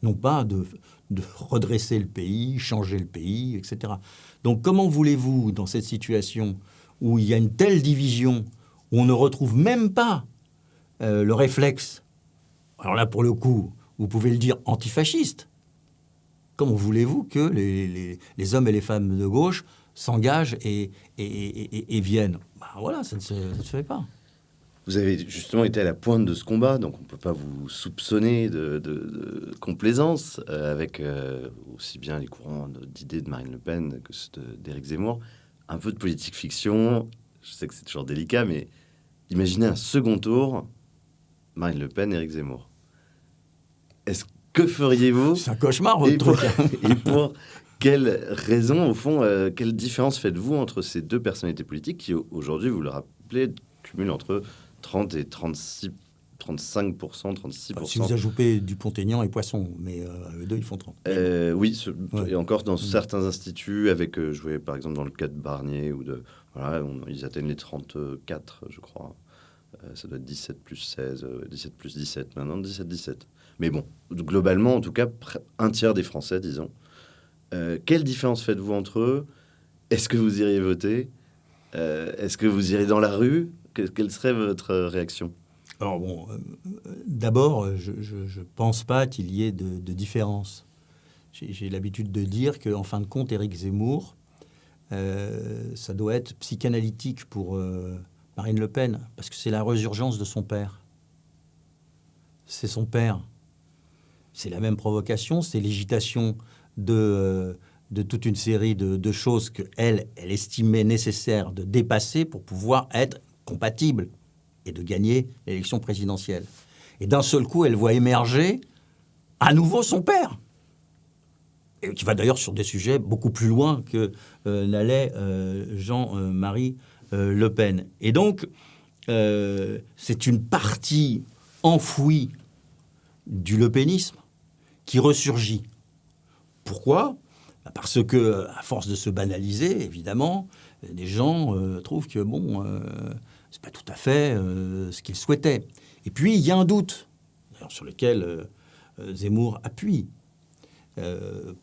Non pas de redresser le pays, changer le pays, etc. Donc comment voulez-vous, dans cette situation où il y a une telle division, où on ne retrouve même pas le réflexe, alors là pour le coup, vous pouvez le dire antifasciste, comment voulez-vous que les hommes et les femmes de gauche s'engagent et viennent? Voilà, ça ne se fait pas. Vous avez justement été à la pointe de ce combat, donc on ne peut pas vous soupçonner de complaisance avec aussi bien les courants d'idées de Marine Le Pen que ceux d'Éric Zemmour. Un peu de politique fiction, je sais que c'est toujours délicat, mais imaginez un second tour, Marine Le Pen, Éric Zemmour. Que feriez-vous? C'est un cauchemar, votre truc. Et pour quelles raisons, au fond, quelle différence faites-vous entre ces deux personnalités politiques qui, aujourd'hui, vous le rappelez, cumulent entre 30 et 36, 35%, 36%. Si vous ajoutez Dupont-Aignan et Poisson, mais eux deux, ils font 30. Oui, et encore dans certains instituts, avec, je voyais par exemple dans le cas de Barnier, ils atteignent les 34, je crois. Ça doit être 17 plus 16, 17 plus 17, maintenant 17-17. Mais bon, globalement, en tout cas, un tiers des Français, disons. Quelle différence faites-vous entre eux? Est-ce que vous iriez voter? Est-ce que vous irez dans la rue? Quelle serait votre réaction? Alors bon, d'abord, je ne pense pas qu'il y ait de différence. J'ai l'habitude de dire qu'en fin de compte, Éric Zemmour, ça doit être psychanalytique pour Marine Le Pen, parce que c'est la résurgence de son père. C'est son père. C'est la même provocation, c'est l'agitation de toute une série de choses qu'elle estimait nécessaire de dépasser pour pouvoir être compatible et de gagner l'élection présidentielle. Et d'un seul coup, elle voit émerger à nouveau son père, et qui va d'ailleurs sur des sujets beaucoup plus loin que n'allait Jean-Marie Le Pen. Et donc, c'est une partie enfouie du lepénisme qui ressurgit. Pourquoi? Parce que, à force de se banaliser, évidemment, les gens trouvent que, c'est pas tout à fait ce qu'ils souhaitaient. Et puis, il y a un doute, d'ailleurs, sur lequel Zemmour appuie,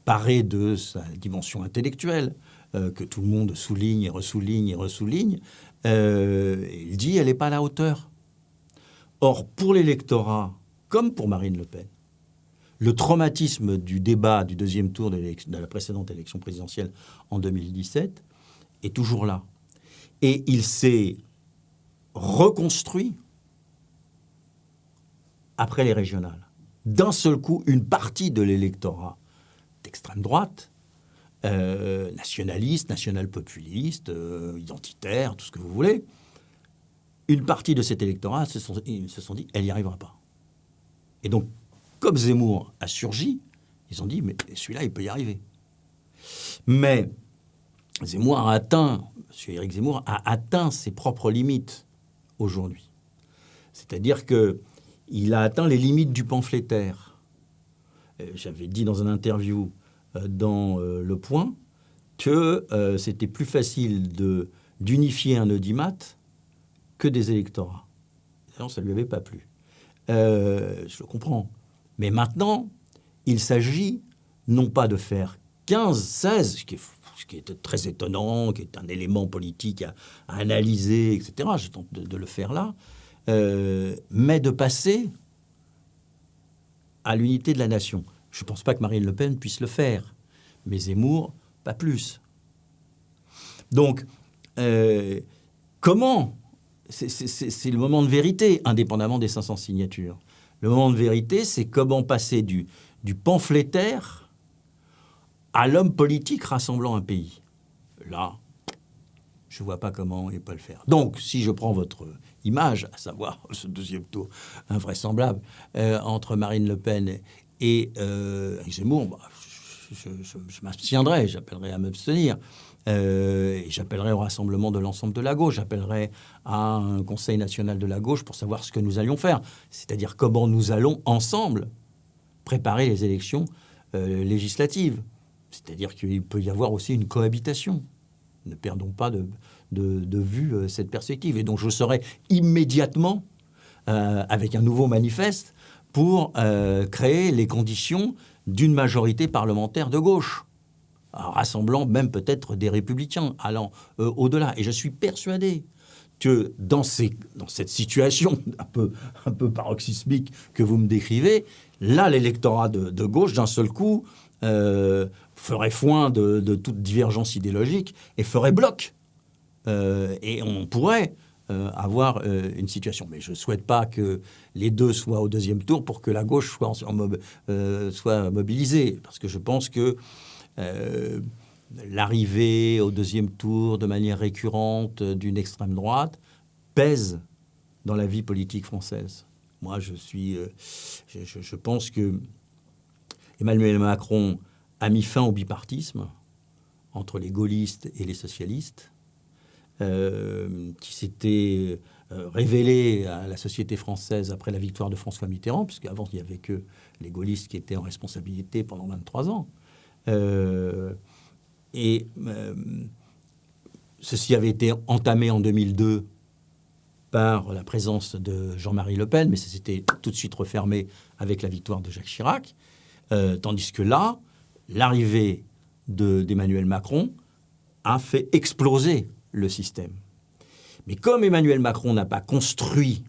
paré de sa dimension intellectuelle, que tout le monde souligne et ressouligne. Il dit elle n'est pas à la hauteur. Or, pour l'électorat, comme pour Marine Le Pen, le traumatisme du débat du deuxième tour de la précédente élection présidentielle en 2017 est toujours là. Et il s'est reconstruit après les régionales. D'un seul coup, une partie de l'électorat d'extrême droite, nationaliste, national-populiste, identitaire, tout ce que vous voulez, une partie de cet électorat se sont dit elle n'y arrivera pas. Et donc, comme Zemmour a surgi, ils ont dit mais celui-là, il peut y arriver. Mais Éric Zemmour a atteint ses propres limites aujourd'hui. C'est-à-dire qu'il a atteint les limites du pamphlétaire. J'avais dit dans une interview dans Le Point que c'était plus facile d'unifier un audimat que des électorats. D'ailleurs, ça ne lui avait pas plu. Je le comprends. Mais maintenant, il s'agit non pas de faire 15, 16, ce qui est très étonnant, qui est un élément politique à analyser, etc. Je tente de le faire là. Mais de passer à l'unité de la nation. Je ne pense pas que Marine Le Pen puisse le faire. Mais Zemmour, pas plus. Donc, comment? C'est le moment de vérité, indépendamment des 500 signatures. Le moment de vérité, c'est comment passer du pamphlétaire à l'homme politique rassemblant un pays. Là, je ne vois pas comment il peut le faire. Donc, si je prends votre image, à savoir ce deuxième tour invraisemblable entre Marine Le Pen et Zemmour, je m'abstiendrai, j'appellerai à m'abstenir. Et j'appellerai au rassemblement de l'ensemble de la gauche, j'appellerai à un Conseil national de la gauche pour savoir ce que nous allions faire, c'est-à-dire comment nous allons ensemble préparer les élections législatives. C'est-à-dire qu'il peut y avoir aussi une cohabitation. Ne perdons pas de vue cette perspective. Et donc je serai immédiatement avec un nouveau manifeste pour créer les conditions d'une majorité parlementaire de gauche, rassemblant même peut-être des républicains, allant au-delà. Et je suis persuadé que dans cette situation un peu paroxysmique que vous me décrivez, là, l'électorat de gauche, d'un seul coup, ferait foin de toute divergence idéologique et ferait bloc. Et on pourrait avoir une situation. Mais je ne souhaite pas que les deux soient au deuxième tour pour que la gauche soit mobilisée. Parce que je pense que l'arrivée au deuxième tour de manière récurrente d'une extrême droite pèse dans la vie politique française. Moi, je pense que Emmanuel Macron a mis fin au bipartisme entre les gaullistes et les socialistes, qui s'était révélé à la société française après la victoire de François Mitterrand, puisqu'avant, il n'y avait que les gaullistes qui étaient en responsabilité pendant 23 ans. Ceci avait été entamé en 2002 par la présence de Jean-Marie Le Pen, mais ça s'était tout de suite refermé avec la victoire de Jacques Chirac. Tandis que là, l'arrivée d'Emmanuel Macron a fait exploser le système. Mais comme Emmanuel Macron n'a pas construit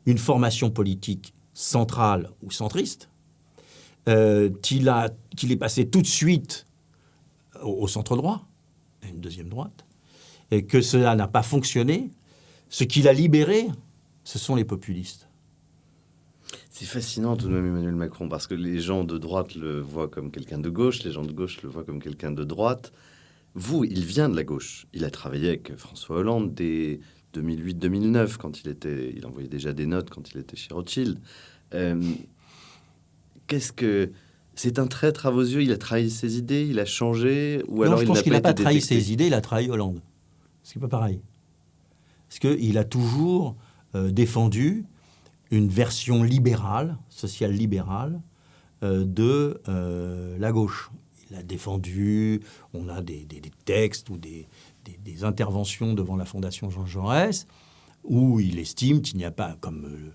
une formation politique centrale ou centriste, qu'il est passé tout de suite au centre droit, à une deuxième droite, et que cela n'a pas fonctionné, ce qu'il a libéré, ce sont les populistes. C'est fascinant tout de même Emmanuel Macron, parce que les gens de droite le voient comme quelqu'un de gauche, les gens de gauche le voient comme quelqu'un de droite. Vous, il vient de la gauche. Il a travaillé avec François Hollande dès 2008-2009, quand il envoyait déjà des notes quand il était chez Rothschild. C'est un traître à vos yeux? Il a trahi ses idées, il a changé, ou non, alors je il pense n'a qu'il pas n'a pas été trahi détecté? ses idées, il a trahi Hollande. Ce qui n'est pas pareil. Parce qu'il a toujours défendu une version libérale, social-libérale, de la gauche. Il a défendu, on a des textes ou des interventions devant la Fondation Jean Jaurès, où il estime qu'il n'y a pas, comme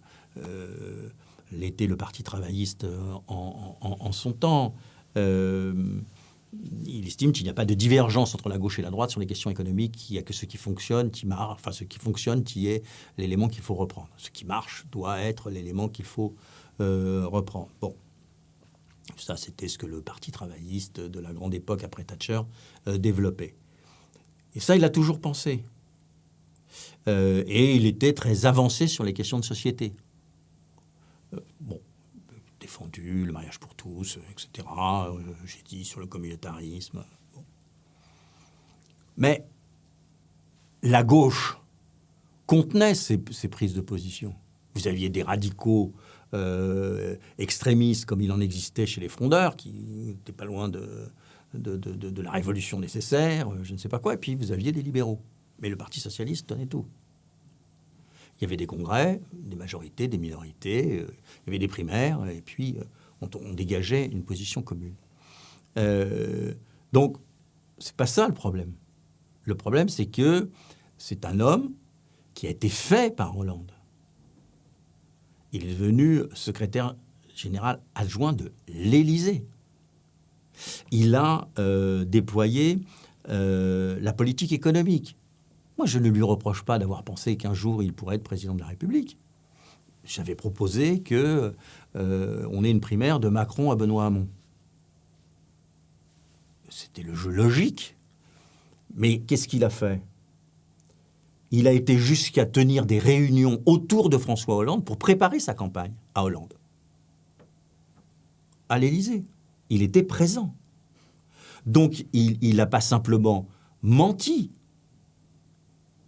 l'était le Parti travailliste en son temps, il estime qu'il n'y a pas de divergence entre la gauche et la droite sur les questions économiques, qu'il n'y a que ce qui fonctionne, ce qui fonctionne qui est l'élément qu'il faut reprendre. Ce qui marche doit être l'élément qu'il faut reprendre. Bon, ça c'était ce que le Parti travailliste de la grande époque après Thatcher développait. Et ça, il a toujours pensé. Et il était très avancé sur les questions de société. Défendu le mariage pour tous, etc. J'ai dit sur le communautarisme. Bon. Mais la gauche contenait ces prises de position. Vous aviez des radicaux extrémistes, comme il en existait chez les frondeurs, qui n'étaient pas loin de la révolution nécessaire, je ne sais pas quoi. Et puis vous aviez des libéraux. Mais le Parti socialiste tenait tout. Il y avait des congrès, des majorités, des minorités, il y avait des primaires, et puis on dégageait une position commune. Donc, c'est pas ça le problème. Le problème, c'est que c'est un homme qui a été fait par Hollande. Il est devenu secrétaire général adjoint de l'Élysée. Il a déployé la politique économique. Moi, je ne lui reproche pas d'avoir pensé qu'un jour, il pourrait être président de la République. J'avais proposé qu'on ait une primaire de Macron à Benoît Hamon. C'était le jeu logique. Mais qu'est-ce qu'il a fait? Il a été jusqu'à tenir des réunions autour de François Hollande pour préparer sa campagne à Hollande. À l'Élysée. Il était présent. Donc, il n'a pas simplement menti.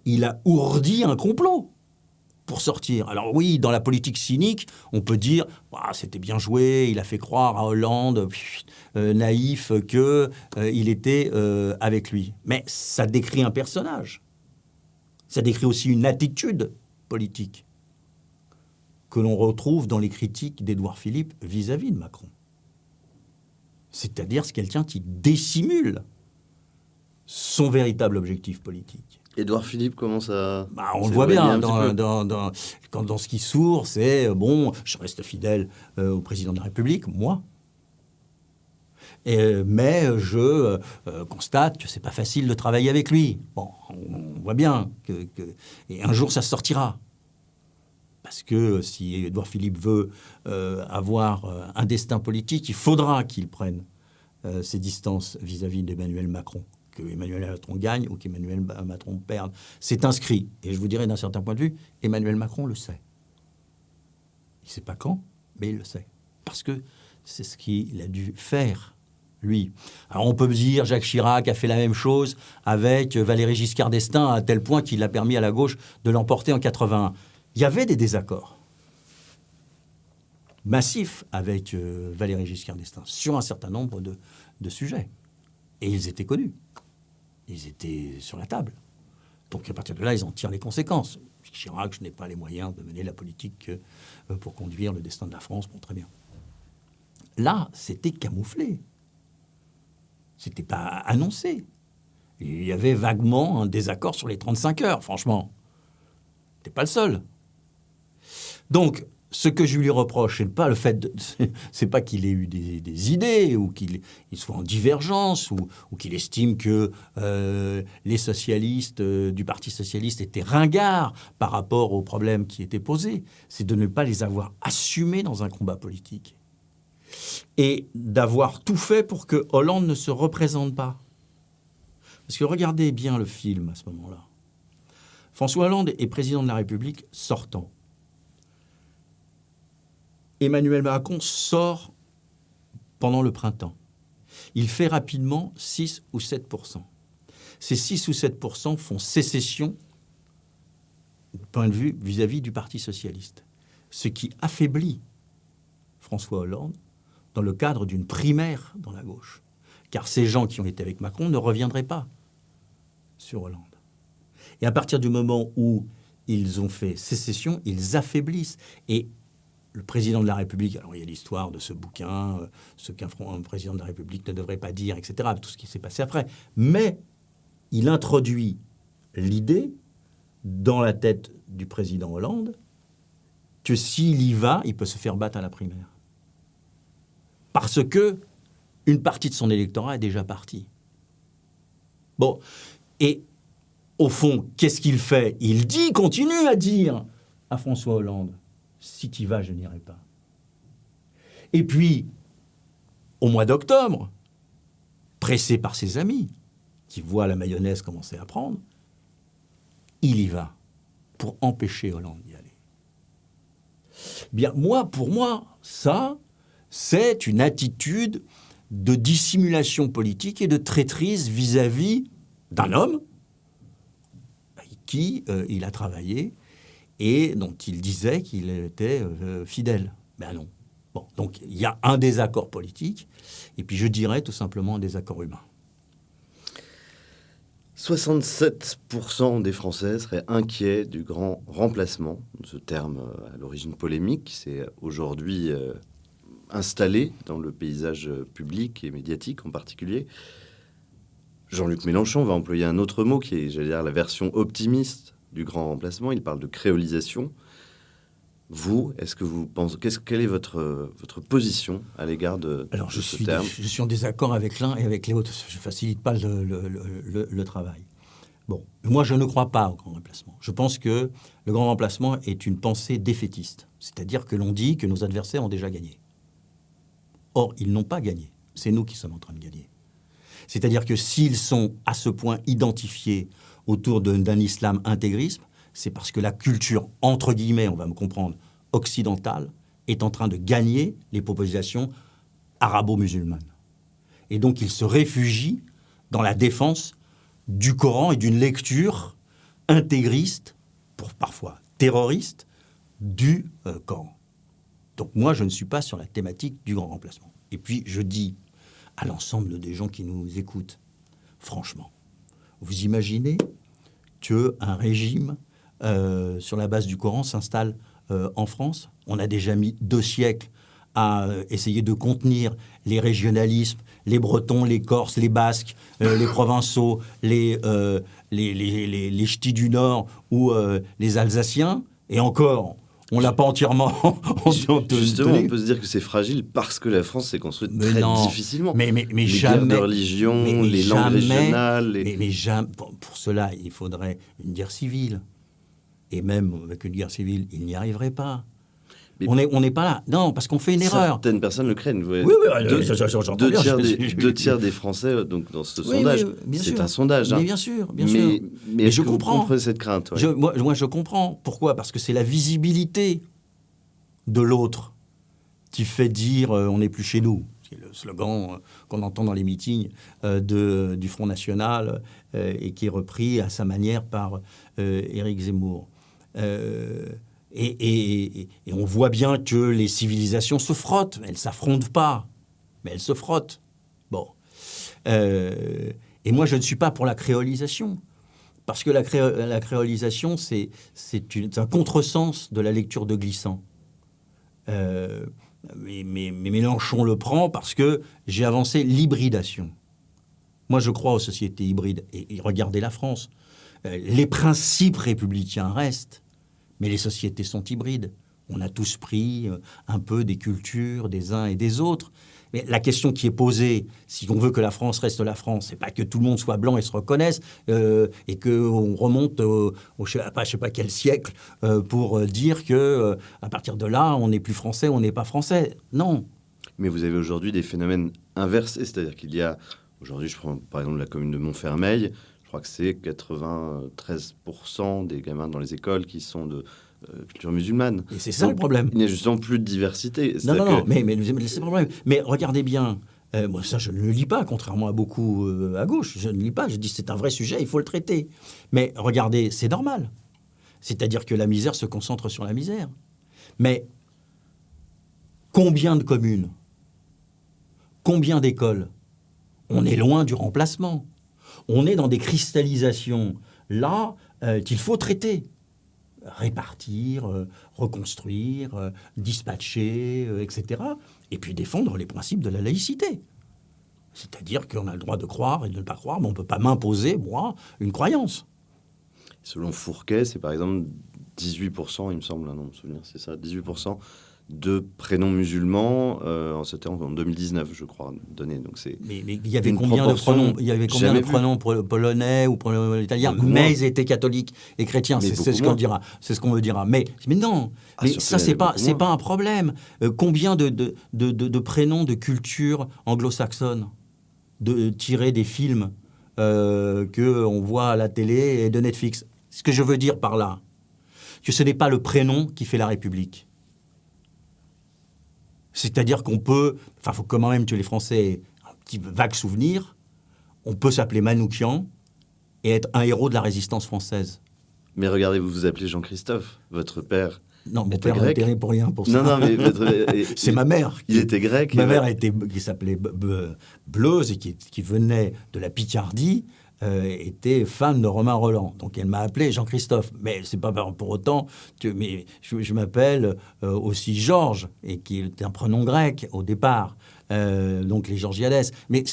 Il a ourdi un complot pour sortir. Alors oui, dans la politique cynique, on peut dire c'était bien joué, il a fait croire à Hollande, naïf, qu'il était avec lui. Mais ça décrit un personnage. Ça décrit aussi une attitude politique que l'on retrouve dans les critiques d'Édouard Philippe vis-à-vis de Macron. C'est-à-dire c'est quelqu'un qui dissimule son véritable objectif politique. Édouard Philippe commence à... On le voit bien dans ce qui sourd, c'est je reste fidèle au président de la République, moi. Mais je constate que c'est pas facile de travailler avec lui. Bon, on voit bien et un jour ça sortira. Parce que si Édouard Philippe veut avoir un destin politique, il faudra qu'il prenne ses distances vis-à-vis d'Emmanuel Macron. Que Emmanuel Macron gagne ou qu'Emmanuel Macron perde. C'est inscrit. Et je vous dirais d'un certain point de vue, Emmanuel Macron le sait. Il ne sait pas quand, mais il le sait. Parce que c'est ce qu'il a dû faire, lui. Alors on peut me dire, Jacques Chirac a fait la même chose avec Valéry Giscard d'Estaing à tel point qu'il a permis à la gauche de l'emporter en 81. Il y avait des désaccords massifs avec Valéry Giscard d'Estaing sur un certain nombre de sujets. Et ils étaient connus. Ils étaient sur la table. Donc, à partir de là, ils en tirent les conséquences. Chirac, je n'ai pas les moyens de mener la politique pour conduire le destin de la France. Bon, très bien. Là, c'était camouflé. C'était pas annoncé. Il y avait vaguement un désaccord sur les 35 heures, franchement. T'es pas le seul. Donc, ce que je lui reproche, c'est pas qu'il ait eu des idées ou qu'il soit en divergence ou qu'il estime que les socialistes du Parti socialiste étaient ringards par rapport aux problèmes qui étaient posés. C'est de ne pas les avoir assumés dans un combat politique et d'avoir tout fait pour que Hollande ne se représente pas. Parce que regardez bien le film à ce moment-là. François Hollande est président de la République sortant. Emmanuel Macron sort pendant le printemps. Il fait rapidement 6 ou 7%. Ces 6 ou 7% font sécession, du point de vue vis-à-vis du Parti socialiste. Ce qui affaiblit François Hollande dans le cadre d'une primaire dans la gauche. Car ces gens qui ont été avec Macron ne reviendraient pas sur Hollande. Et à partir du moment où ils ont fait sécession, ils affaiblissent. Et le président de la République, alors il y a l'histoire de ce bouquin, ce qu'un président de la République ne devrait pas dire, etc., tout ce qui s'est passé après. Mais il introduit l'idée dans la tête du président Hollande que s'il y va, il peut se faire battre à la primaire. Parce que une partie de son électorat est déjà partie. Bon, et au fond, qu'est-ce qu'il fait ? Il continue à dire à François Hollande, si tu y vas, je n'irai pas. Et puis, au mois d'octobre, pressé par ses amis, qui voient la mayonnaise commencer à prendre, il y va pour empêcher Hollande d'y aller. Bien, pour moi, ça, c'est une attitude de dissimulation politique et de traîtrise vis-à-vis d'un homme avec qui il a travaillé et dont il disait qu'il était fidèle. Ben non. Bon, donc il y a un désaccord politique, et puis je dirais tout simplement un désaccord humain. 67% des Français seraient inquiets du grand remplacement. Ce terme à l'origine polémique s'est aujourd'hui installé dans le paysage public et médiatique en particulier. Jean-Luc Mélenchon va employer un autre mot qui est, j'allais dire, la version optimiste du grand remplacement. Il parle de créolisation. Vous, est-ce que vous pensez... Quelle est votre position à l'égard de ce terme ? Je suis en désaccord avec l'un et avec l'autre. Je ne facilite pas le travail. Bon, moi, je ne crois pas au grand remplacement. Je pense que le grand remplacement est une pensée défaitiste. C'est-à-dire que l'on dit que nos adversaires ont déjà gagné. Or, ils n'ont pas gagné. C'est nous qui sommes en train de gagner. C'est-à-dire que s'ils sont à ce point identifiés autour d'un islam intégrisme, c'est parce que la culture, entre guillemets, on va me comprendre, occidentale, est en train de gagner les populations arabo-musulmanes. Et donc, ils se réfugient dans la défense du Coran et d'une lecture intégriste, pour parfois terroriste, du Coran. Donc moi, je ne suis pas sur la thématique du grand remplacement. Et puis, je dis à l'ensemble des gens qui nous écoutent, franchement, vous imaginez qu'un régime sur la base du Coran s'installe en France ? On a déjà mis 2 siècles à essayer de contenir les régionalismes, les Bretons, les Corses, les Basques, les Provençaux, les Ch'tis du Nord ou les Alsaciens. Et encore, on ne l'a pas entièrement... Justement, on peut se dire que c'est fragile parce que la France s'est construite très difficilement. Mais les jamais, guerres de religion, les langues régionales... Mais jamais, pour cela, il faudrait une guerre civile. Et même avec une guerre civile, il n'y arriverait pas. On n'est pas là. Non, parce qu'on fait une erreur. Certaines personnes le craignent. Oui, j'entends bien. Deux tiers des Français, donc, dans ce sondage, c'est un sondage. Mais bien sûr, Mais je comprends. Vous comprenez cette crainte. Ouais. Moi, je comprends. Pourquoi ? Parce que c'est la visibilité de l'autre qui fait dire on n'est plus chez nous. C'est le slogan qu'on entend dans les meetings du Front National et qui est repris à sa manière par Éric Zemmour. Et on voit bien que les civilisations se frottent. Elles ne s'affrontent pas, mais elles se frottent. Bon. Et moi, je ne suis pas pour la créolisation. Parce que la créolisation, c'est un contresens de la lecture de Glissant. Mais Mélenchon le prend parce que j'ai avancé l'hybridation. Moi, je crois aux sociétés hybrides. Et regardez la France. Les principes républicains restent. Mais les sociétés sont hybrides. On a tous pris un peu des cultures des uns et des autres. Mais la question qui est posée, si on veut que la France reste la France, c'est pas que tout le monde soit blanc et se reconnaisse et qu'on remonte je sais pas quel siècle pour dire que à partir de là, on n'est plus français, on n'est pas français. Non. Mais vous avez aujourd'hui des phénomènes inversés, c'est-à-dire qu'il y a aujourd'hui, je prends par exemple la commune de Montfermeil. Je crois que c'est 93% des gamins dans les écoles qui sont de culture musulmane. Et c'est ça le problème. Il n'y a justement plus de diversité. Non, mais c'est le problème. Mais regardez bien, moi ça je ne le lis pas, contrairement à beaucoup à gauche. Je ne lis pas, je dis c'est un vrai sujet, il faut le traiter. Mais regardez, c'est normal. C'est-à-dire que la misère se concentre sur la misère. Mais combien de communes ? Combien d'écoles ? On est loin du remplacement. On est dans des cristallisations là qu'il faut traiter, répartir, reconstruire, dispatcher, etc. Et puis défendre les principes de la laïcité. C'est-à-dire qu'on a le droit de croire et de ne pas croire, mais on ne peut pas m'imposer, moi, une croyance. Selon Fourquet, c'est par exemple 18%, il me semble, non, me souvenir, c'est ça, 18% de prénoms musulmans, c'était en 2019, je crois, donné. Donc c'est mais il y avait combien de prénoms ? Il y avait combien de prénoms polonais ou italiens ? Mais ils étaient catholiques et chrétiens. C'est ce qu'on dira. C'est ce qu'on me dira. Mais non. Mais ça c'est pas un problème. Combien de prénoms de culture anglo-saxonne tirés des films que on voit à la télé et de Netflix. Ce que je veux dire par là, que ce n'est pas le prénom qui fait la République. C'est-à-dire qu'on peut... Enfin, il faut quand même que les Français aient un petit vague souvenir. On peut s'appeler Manoukian et être un héros de la résistance française. Mais regardez, vous vous appelez Jean-Christophe, votre père. Non, mon père n'était rien pour rien pour ça. Non, mais c'est ma mère. Il était grec. Ma mère qui s'appelait Bleuze et qui venait de la Picardie, était fan de Romain Rolland. Donc elle m'a appelé Jean-Christophe. Mais c'est pas pour autant que... Mais je m'appelle aussi Georges, et qui est un prénom grec au départ. Donc les Georgiades. Mais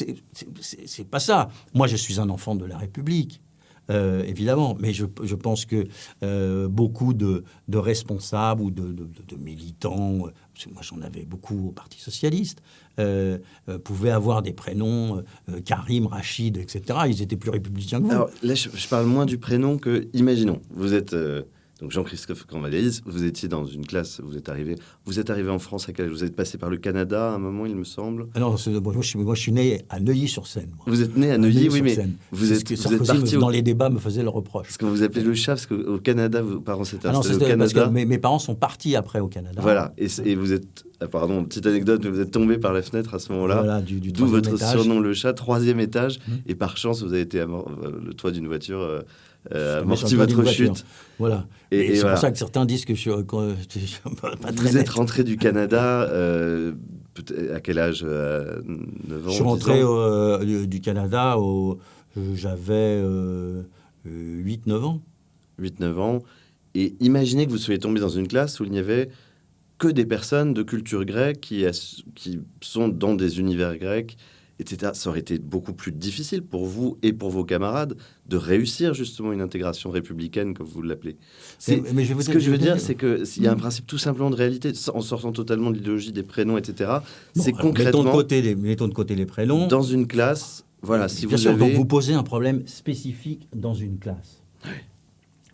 c'est pas ça. Moi, je suis un enfant de la République. Évidemment, mais je pense que beaucoup de responsables ou de militants, parce que moi j'en avais beaucoup au Parti Socialiste, pouvaient avoir des prénoms, Karim, Rachid, etc. Ils étaient plus républicains que vous. Alors là, je parle moins du prénom que, imaginons, vous êtes... Donc Jean-Christophe Cambadélis, vous étiez dans une classe, vous êtes arrivé en France à quel âge ? Vous êtes passé par le Canada à un moment, il me semble. Ah non, moi je suis né à Neuilly-sur-Seine. Moi. Vous êtes né à Neuilly, oui, mais vous êtes parti dans les débats me faisait le reproche. Parce que vous appelez le chat, parce qu'au Canada, vos parents s'étaient installés au Canada. Parce que mes parents sont partis après au Canada. Voilà, et vous êtes, pardon, petite anecdote, mais vous êtes tombé par la fenêtre à ce moment-là, voilà, d'où votre étage. Surnom le chat, 3e étage, et par chance, vous avez été le toit d'une voiture... amorti votre chute. Voilà. Et c'est pour ça que certains disent que je suis pas très Vous êtes rentré du Canada à quel âge 9 ans? Je suis rentré du Canada, j'avais 8-9 ans. 8-9 ans. Et imaginez que vous soyez tombé dans une classe où il n'y avait que des personnes de culture grecque qui sont dans des univers grecs, etc. Ça aurait été beaucoup plus difficile pour vous et pour vos camarades de réussir justement une intégration républicaine, comme vous l'appelez. Mais Ce que je veux dire, c'est qu'il y a un principe tout simplement de réalité, en sortant totalement de l'idéologie des prénoms, etc. Bon, c'est concrètement... Mettons de côté les prénoms. Dans une classe, voilà, si bien vous sûr, avez... donc vous posez un problème spécifique dans une classe. Oui.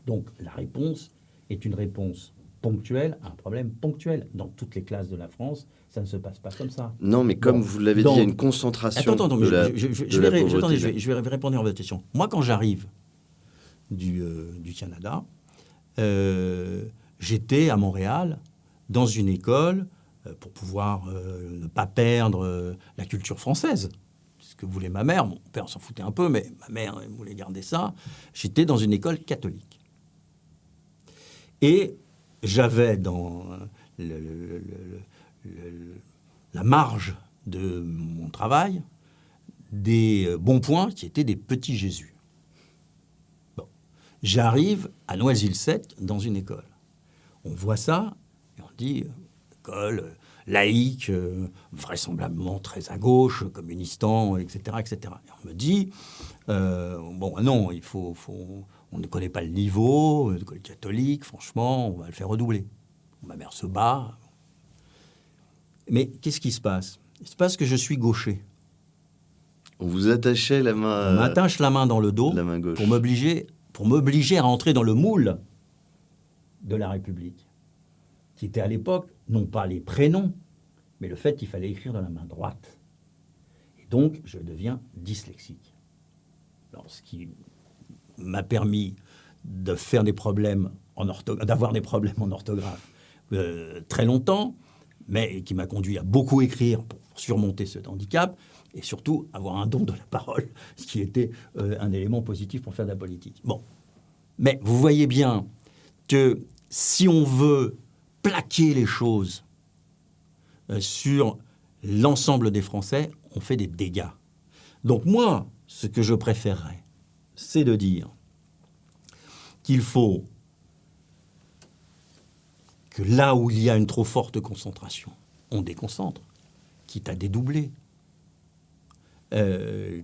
Donc la réponse est une réponse ponctuelle à un problème ponctuel. Dans toutes les classes de la France, ça ne se passe pas comme ça. Non, mais comme vous l'avez dit, il y a une concentration de la pauvreté. Je vais répondre à votre question. Moi, quand j'arrive du Canada, j'étais à Montréal dans une école pour pouvoir ne pas perdre la culture française. C'est ce que voulait ma mère. Mon père s'en foutait un peu, mais ma mère voulait garder ça. J'étais dans une école catholique. Et j'avais dans la marge de mon travail des bons points qui étaient des petits Jésus. Bon. J'arrive à Noisy-le-Sec dans une école. On voit ça et on dit école laïque, vraisemblablement très à gauche, communistant, etc., etc. Et on me dit non, on ne connaît pas le niveau, l'école catholique, franchement, on va le faire redoubler. Ma mère se bat. Mais qu'est-ce qui se passe? Il se passe que je suis gaucher. On vous attachait la main... On m'attache la main dans le dos la main gauche. pour m'obliger à rentrer dans le moule de la République, qui était à l'époque, non pas les prénoms, mais le fait qu'il fallait écrire de la main droite. Et donc, je deviens dyslexique. Alors, ce qui m'a permis de faire des problèmes d'avoir des problèmes en orthographe très longtemps, mais qui m'a conduit à beaucoup écrire pour surmonter ce handicap et surtout avoir un don de la parole, ce qui était un élément positif pour faire de la politique. Bon, mais vous voyez bien que si on veut plaquer les choses sur l'ensemble des Français, on fait des dégâts. Donc moi, ce que je préférerais, c'est de dire qu'il faut que là où il y a une trop forte concentration, on déconcentre, quitte à dédoubler,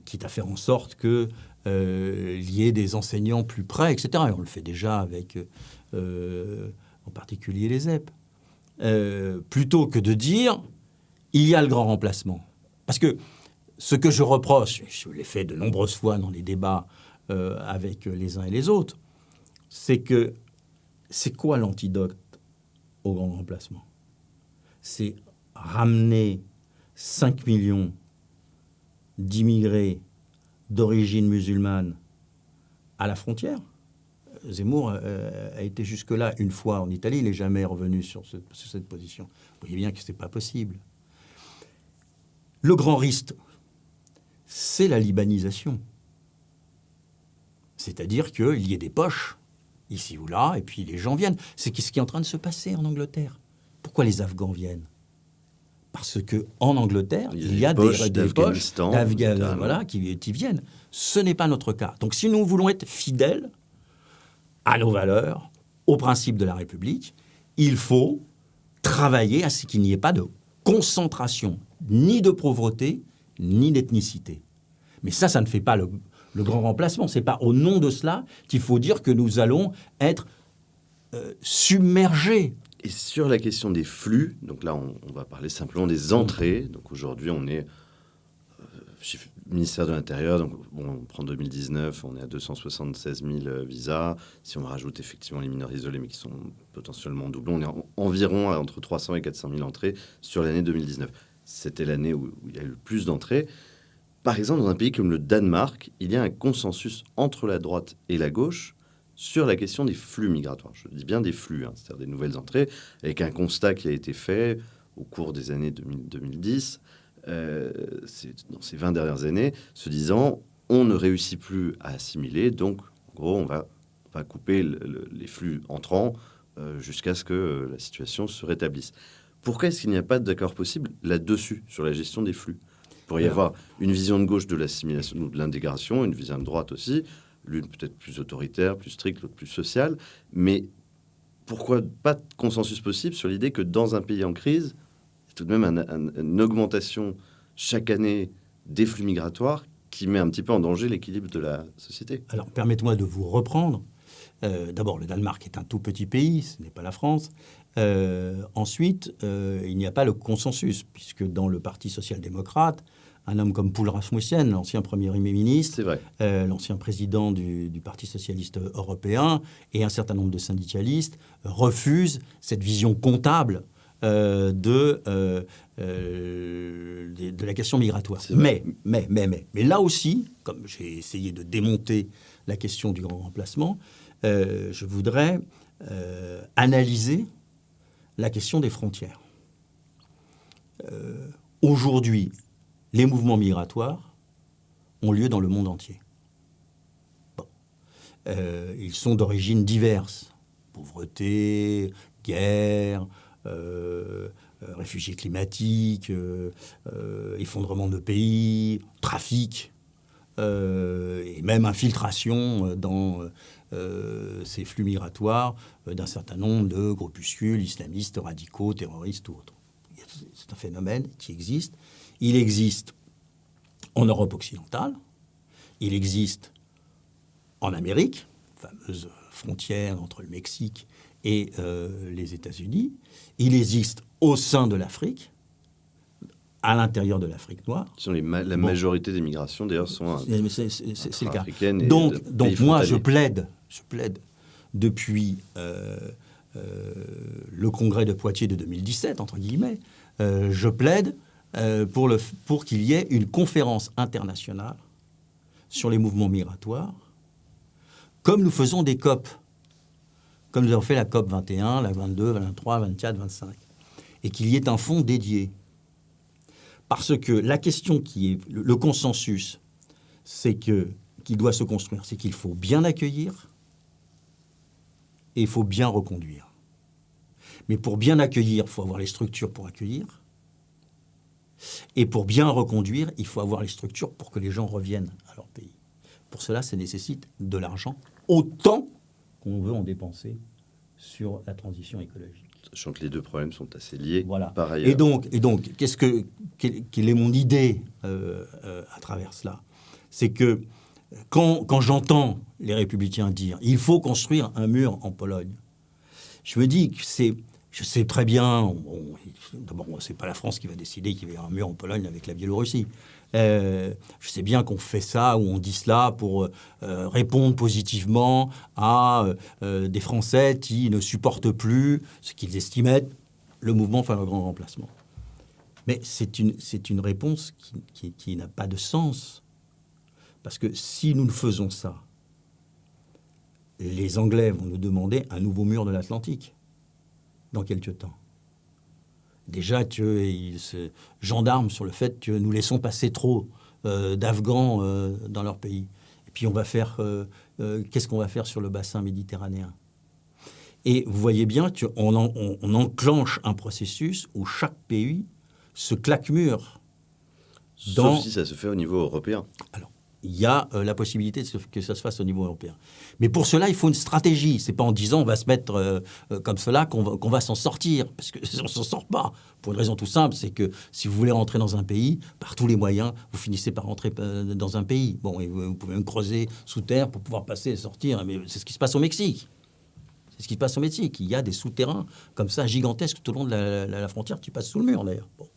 quitte à faire en sorte qu'il y ait des enseignants plus près, etc. Et on le fait déjà avec, en particulier, les ZEP. Plutôt que de dire, il y a le grand remplacement. Parce que ce que je reproche, je l'ai fait de nombreuses fois dans les débats avec les uns et les autres, c'est que c'est quoi l'antidote au grand remplacement? C'est ramener 5 millions d'immigrés d'origine musulmane à la frontière. Zemmour a été jusque-là une fois en Italie, il n'est jamais revenu sur cette position. Vous voyez bien que ce n'est pas possible. Le grand risque, c'est la libanisation. C'est-à-dire qu'il y ait des poches, ici ou là, et puis les gens viennent. C'est ce qui est en train de se passer en Angleterre. Pourquoi les Afghans viennent? Parce qu'en Angleterre, il y a des poches d'Afghanistan qui viennent. Ce n'est pas notre cas. Donc si nous voulons être fidèles à nos valeurs, aux principes de la République, il faut travailler à ce qu'il n'y ait pas de concentration, ni de pauvreté, ni d'ethnicité. Mais ça ne fait pas le grand remplacement. Ce n'est pas au nom de cela qu'il faut dire que nous allons être submergés. Et sur la question des flux, donc là, on va parler simplement des entrées. Donc aujourd'hui, on est ministère de l'Intérieur. Donc on prend 2019, on est à 276 000 visas. Si on rajoute effectivement les mineurs isolés, mais qui sont potentiellement doublons, on est environ entre 300 et 400 000 entrées sur l'année 2019. C'était l'année où il y a eu le plus d'entrées. Par exemple, dans un pays comme le Danemark, il y a un consensus entre la droite et la gauche sur la question des flux migratoires. Je dis bien des flux, c'est-à-dire des nouvelles entrées, avec un constat qui a été fait au cours des années 2010, dans ces 20 dernières années, se disant on ne réussit plus à assimiler, donc en gros on va couper les flux entrants jusqu'à ce que la situation se rétablisse. Pourquoi est-ce qu'il n'y a pas d'accord possible là-dessus, sur la gestion des flux? Il pourrait y avoir une vision de gauche de l'assimilation ou de l'intégration, une vision de droite aussi, l'une peut-être plus autoritaire, plus stricte, l'autre plus sociale, mais pourquoi pas de consensus possible sur l'idée que dans un pays en crise, il y a tout de même une augmentation chaque année des flux migratoires qui met un petit peu en danger l'équilibre de la société. Alors, permettez-moi de vous reprendre. D'abord, le Danemark est un tout petit pays, ce n'est pas la France. Ensuite, il n'y a pas le consensus, puisque dans le Parti social-démocrate, un homme comme Poul Rasmussen, l'ancien Premier ministre, c'est vrai. L'ancien président du Parti socialiste européen et un certain nombre de syndicalistes refusent cette vision comptable de la question migratoire. Mais là aussi, comme j'ai essayé de démonter la question du grand remplacement, je voudrais analyser la question des frontières. Aujourd'hui, les mouvements migratoires ont lieu dans le monde entier. Bon. Ils sont d'origines diverses. Pauvreté, guerre, réfugiés climatiques, effondrement de pays, trafic, et même infiltration dans ces flux migratoires d'un certain nombre de groupuscules islamistes, radicaux, terroristes ou autres. C'est un phénomène qui existe. Il existe en Europe occidentale, il existe en Amérique, fameuse frontière entre le Mexique et les États-Unis, il existe au sein de l'Afrique, à l'intérieur de l'Afrique noire. La majorité des migrations, d'ailleurs, sont c'est le cas. africaines. Donc moi, je plaide depuis le congrès de Poitiers de 2017, entre guillemets, je plaide pour qu'il y ait une conférence internationale sur les mouvements migratoires, comme nous faisons des COP, comme nous avons fait la COP 21, la 22, 23, 24, 25, et qu'il y ait un fonds dédié. Parce que la question qui est le consensus, c'est qui doit se construire, c'est qu'il faut bien accueillir et il faut bien reconduire. Mais pour bien accueillir, il faut avoir les structures pour accueillir. Et pour bien reconduire, il faut avoir les structures pour que les gens reviennent à leur pays. Pour cela, ça nécessite de l'argent, autant qu'on veut en dépenser sur la transition écologique. Sachant que les deux problèmes sont assez liés, voilà. Par ailleurs. Et donc quelle est mon idée à travers cela? C'est que quand j'entends les Républicains dire « il faut construire un mur en Pologne », je me dis que je sais très bien, d'abord, c'est pas la France qui va décider qu'il va y avoir un mur en Pologne avec la Biélorussie. Je sais bien qu'on fait ça, ou on dit cela pour répondre positivement à des Français qui ne supportent plus ce qu'ils estimaient le mouvement faire le grand remplacement. Mais c'est une réponse qui n'a pas de sens. Parce que si nous ne faisons ça, les Anglais vont nous demander un nouveau mur de l'Atlantique dans quelques temps. Déjà qu'ils se gendarment sur le fait que nous laissons passer trop d'Afghans dans leur pays. Et puis on va faire... qu'est-ce qu'on va faire sur le bassin méditerranéen? Et vous voyez bien qu'on enclenche un processus où chaque pays se claque mur. Sauf si ça se fait au niveau européen. Alors, il y a la possibilité que ça se fasse au niveau européen. Mais pour cela, il faut une stratégie. Ce n'est pas en disant on va se mettre comme cela qu'on va s'en sortir. Parce qu'on ne s'en sort pas. Pour une raison tout simple, c'est que si vous voulez rentrer dans un pays, par tous les moyens, vous finissez par rentrer dans un pays. Bon, et vous pouvez même creuser sous terre pour pouvoir passer et sortir. Mais c'est ce qui se passe au Mexique. C'est ce qui se passe au Mexique. Il y a des souterrains comme ça, gigantesques, tout au long de la frontière qui passent sous le mur, d'ailleurs. Bon.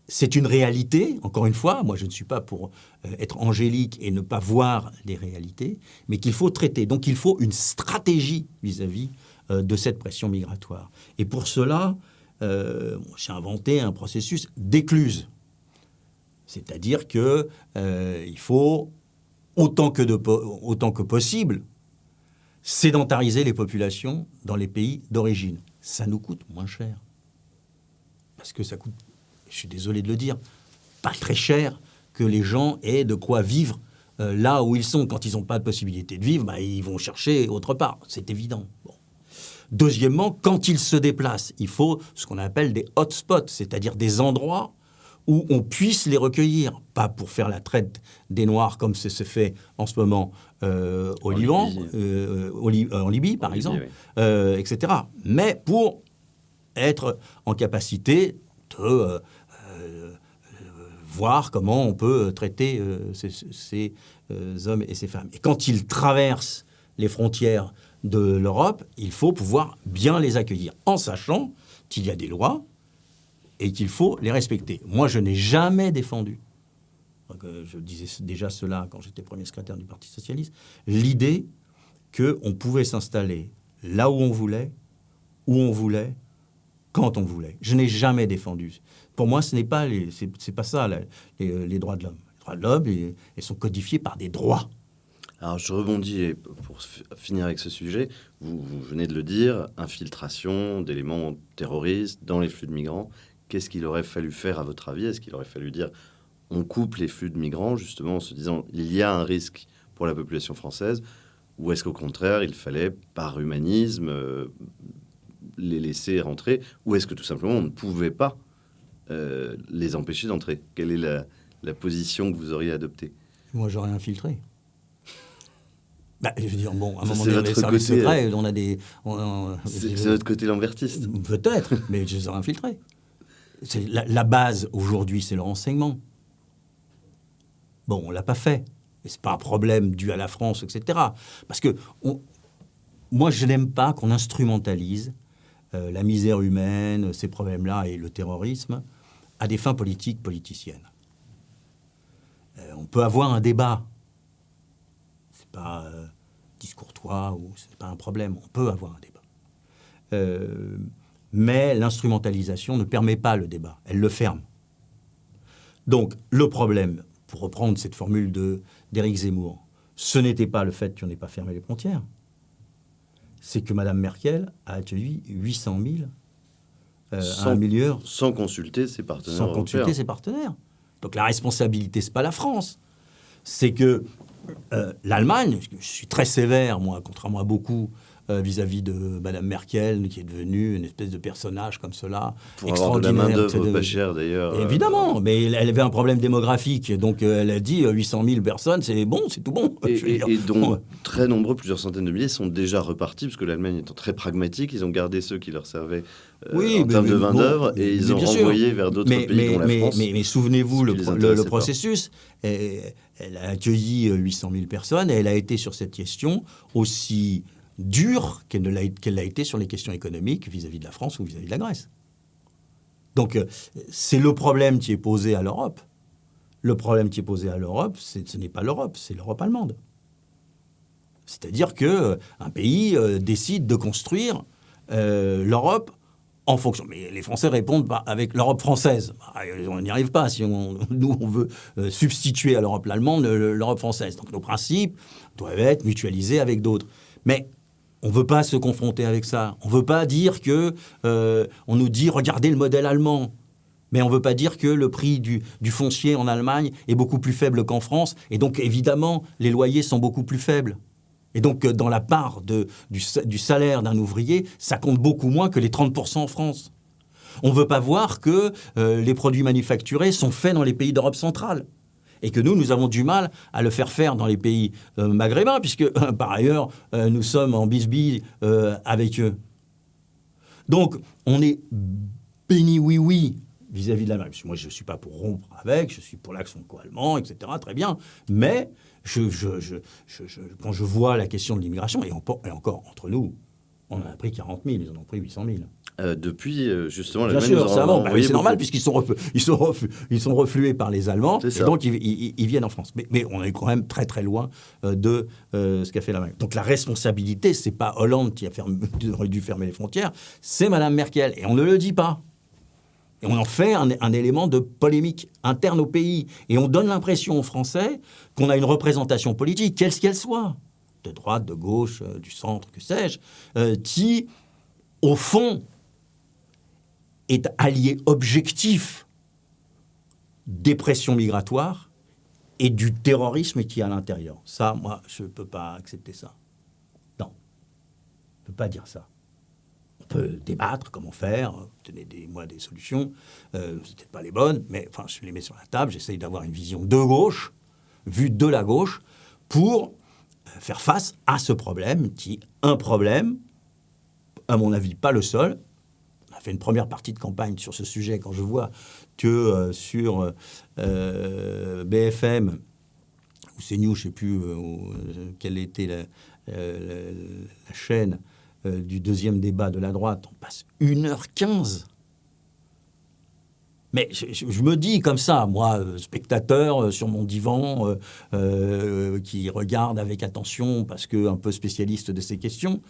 C'est une réalité, encore une fois, moi je ne suis pas pour être angélique et ne pas voir les réalités, mais qu'il faut traiter. Donc il faut une stratégie vis-à-vis de cette pression migratoire. Et pour cela, j'ai inventé un processus d'écluse. C'est-à-dire qu'il faut, autant que possible, sédentariser les populations dans les pays d'origine. Ça nous coûte moins cher. Parce que ça coûte... Je suis désolé de le dire, pas très cher que les gens aient de quoi vivre là où ils sont. Quand ils n'ont pas de possibilité de vivre, ils vont chercher autre part. C'est évident. Bon. Deuxièmement, quand ils se déplacent, il faut ce qu'on appelle des hotspots, c'est-à-dire des endroits où on puisse les recueillir, pas pour faire la traite des Noirs comme c'est fait en ce moment au Liban, en Libye par exemple, oui. Etc. Mais pour être en capacité de voir comment on peut traiter ces hommes et ces femmes. Et quand ils traversent les frontières de l'Europe, il faut pouvoir bien les accueillir, en sachant qu'il y a des lois et qu'il faut les respecter. Moi, je n'ai jamais défendu, je disais déjà cela quand j'étais premier secrétaire du Parti socialiste, l'idée qu'on pouvait s'installer là où on voulait, quand on voulait. Je n'ai jamais défendu. Pour moi, ce n'est pas, c'est pas ça les droits de l'homme. Les droits de l'homme, ils sont codifiés par des droits. Alors, je rebondis pour finir avec ce sujet. Vous venez de le dire, infiltration d'éléments terroristes dans les flux de migrants. Qu'est-ce qu'il aurait fallu faire, à votre avis? Est-ce qu'il aurait fallu dire on coupe les flux de migrants, justement, en se disant il y a un risque pour la population française? Ou est-ce qu'au contraire, il fallait, par humanisme, les laisser rentrer? Ou est-ce que tout simplement, on ne pouvait pas les empêcher d'entrer? Quelle est la position que vous auriez adoptée? Moi, j'aurais infiltré. Je veux dire, bon, à un moment donné, les services secrets, on a des... C'est notre côté lambertiste. Peut-être, mais je les aurais infiltrés. La base, aujourd'hui, c'est le renseignement. Bon, on ne l'a pas fait. Et ce n'est pas un problème dû à la France, etc. Parce que moi, je n'aime pas qu'on instrumentalise la misère humaine, ces problèmes-là et le terrorisme à des fins politiciennes. On peut avoir un débat. C'est pas discourtois ou c'est pas un problème. On peut avoir un débat. Mais l'instrumentalisation ne permet pas le débat. Elle le ferme. Donc, le problème, pour reprendre cette formule d'Éric Zemmour, ce n'était pas le fait qu'on n'ait pas fermé les frontières. C'est que Mme Merkel a accueilli 800 000 à un milieu... Sans consulter ses partenaires Sans consulter ses partenaires. Donc la responsabilité, ce n'est pas la France. C'est que l'Allemagne, je suis très sévère, moi, contrairement à beaucoup, vis-à-vis de Mme Merkel, qui est devenue une espèce de personnage comme cela. Pour avoir de la main-d'œuvre pas chère, d'ailleurs. Évidemment, mais elle avait un problème démographique. Donc, elle a dit 800 000 personnes, c'est bon, c'est tout bon. Et dont très nombreux, plusieurs centaines de milliers, sont déjà repartis, parce que l'Allemagne étant très pragmatique, ils ont gardé ceux qui leur servaient en termes de main-d'œuvre, et ils ont renvoyé vers d'autres pays, dont la France. Mais souvenez-vous, le processus, elle a accueilli 800 000 personnes, et elle a été sur cette question aussi dure qu'elle l'a été sur les questions économiques vis-à-vis de la France ou vis-à-vis de la Grèce. Donc, c'est le problème qui est posé à l'Europe. Le problème qui est posé à l'Europe, ce n'est pas l'Europe, c'est l'Europe allemande. C'est-à-dire qu'un pays décide de construire l'Europe en fonction. Mais les Français répondent avec l'Europe française. On n'y arrive pas si nous, on veut substituer à l'Europe allemande l'Europe française. Donc, nos principes doivent être mutualisés avec d'autres. Mais on ne veut pas se confronter avec ça. On ne veut pas dire que... on nous dit, regardez le modèle allemand. Mais on ne veut pas dire que le prix du foncier en Allemagne est beaucoup plus faible qu'en France. Et donc, évidemment, les loyers sont beaucoup plus faibles. Et donc, dans la part du salaire d'un ouvrier, ça compte beaucoup moins que les 30% en France. On ne veut pas voir que les produits manufacturés sont faits dans les pays d'Europe centrale. Et que nous avons du mal à le faire dans les pays maghrébins, puisque, par ailleurs, nous sommes en bisbille avec eux. Donc, on est béni oui vis-à-vis de l'Allemagne. Moi, je ne suis pas pour rompre avec, je suis pour l'axe franco-allemand, etc., très bien. Mais quand je vois la question de l'immigration, et encore, entre nous, on en a pris 40 000, ils en ont pris 800 000. Depuis, justement, bien sûr, c'est normal, puisqu'a sont reflués par les Allemands, et donc ils viennent en France. Mais on est quand même très très loin de ce qu'a fait l'Allemagne. Donc la responsabilité, c'est pas Hollande qui aurait dû fermer les frontières, c'est Mme Merkel, et on ne le dit pas. Et on en fait un élément de polémique interne au pays. Et on donne l'impression aux Français qu'on a une représentation politique, quelle qu'elle soit, de droite, de gauche, du centre, que sais-je, qui, au fond, est allié objectif des pressions migratoires et du terrorisme qui est à l'intérieur. Ça, moi, je ne peux pas accepter ça. Non. On ne peut pas dire ça. On peut débattre, comment faire, donner des solutions. C'est peut-être pas les bonnes, mais enfin, je les mets sur la table, j'essaye d'avoir une vision de gauche, vue de la gauche, pour faire face à ce problème, qui est un problème, à mon avis, pas le seul. On a fait une première partie de campagne sur ce sujet, quand je vois que sur BFM, ou CNews, je ne sais plus quelle était la chaîne du deuxième débat de la droite, on passe 1h15. Mais je me dis comme ça, moi, spectateur sur mon divan, qui regarde avec attention, parce que un peu spécialiste de ces questions,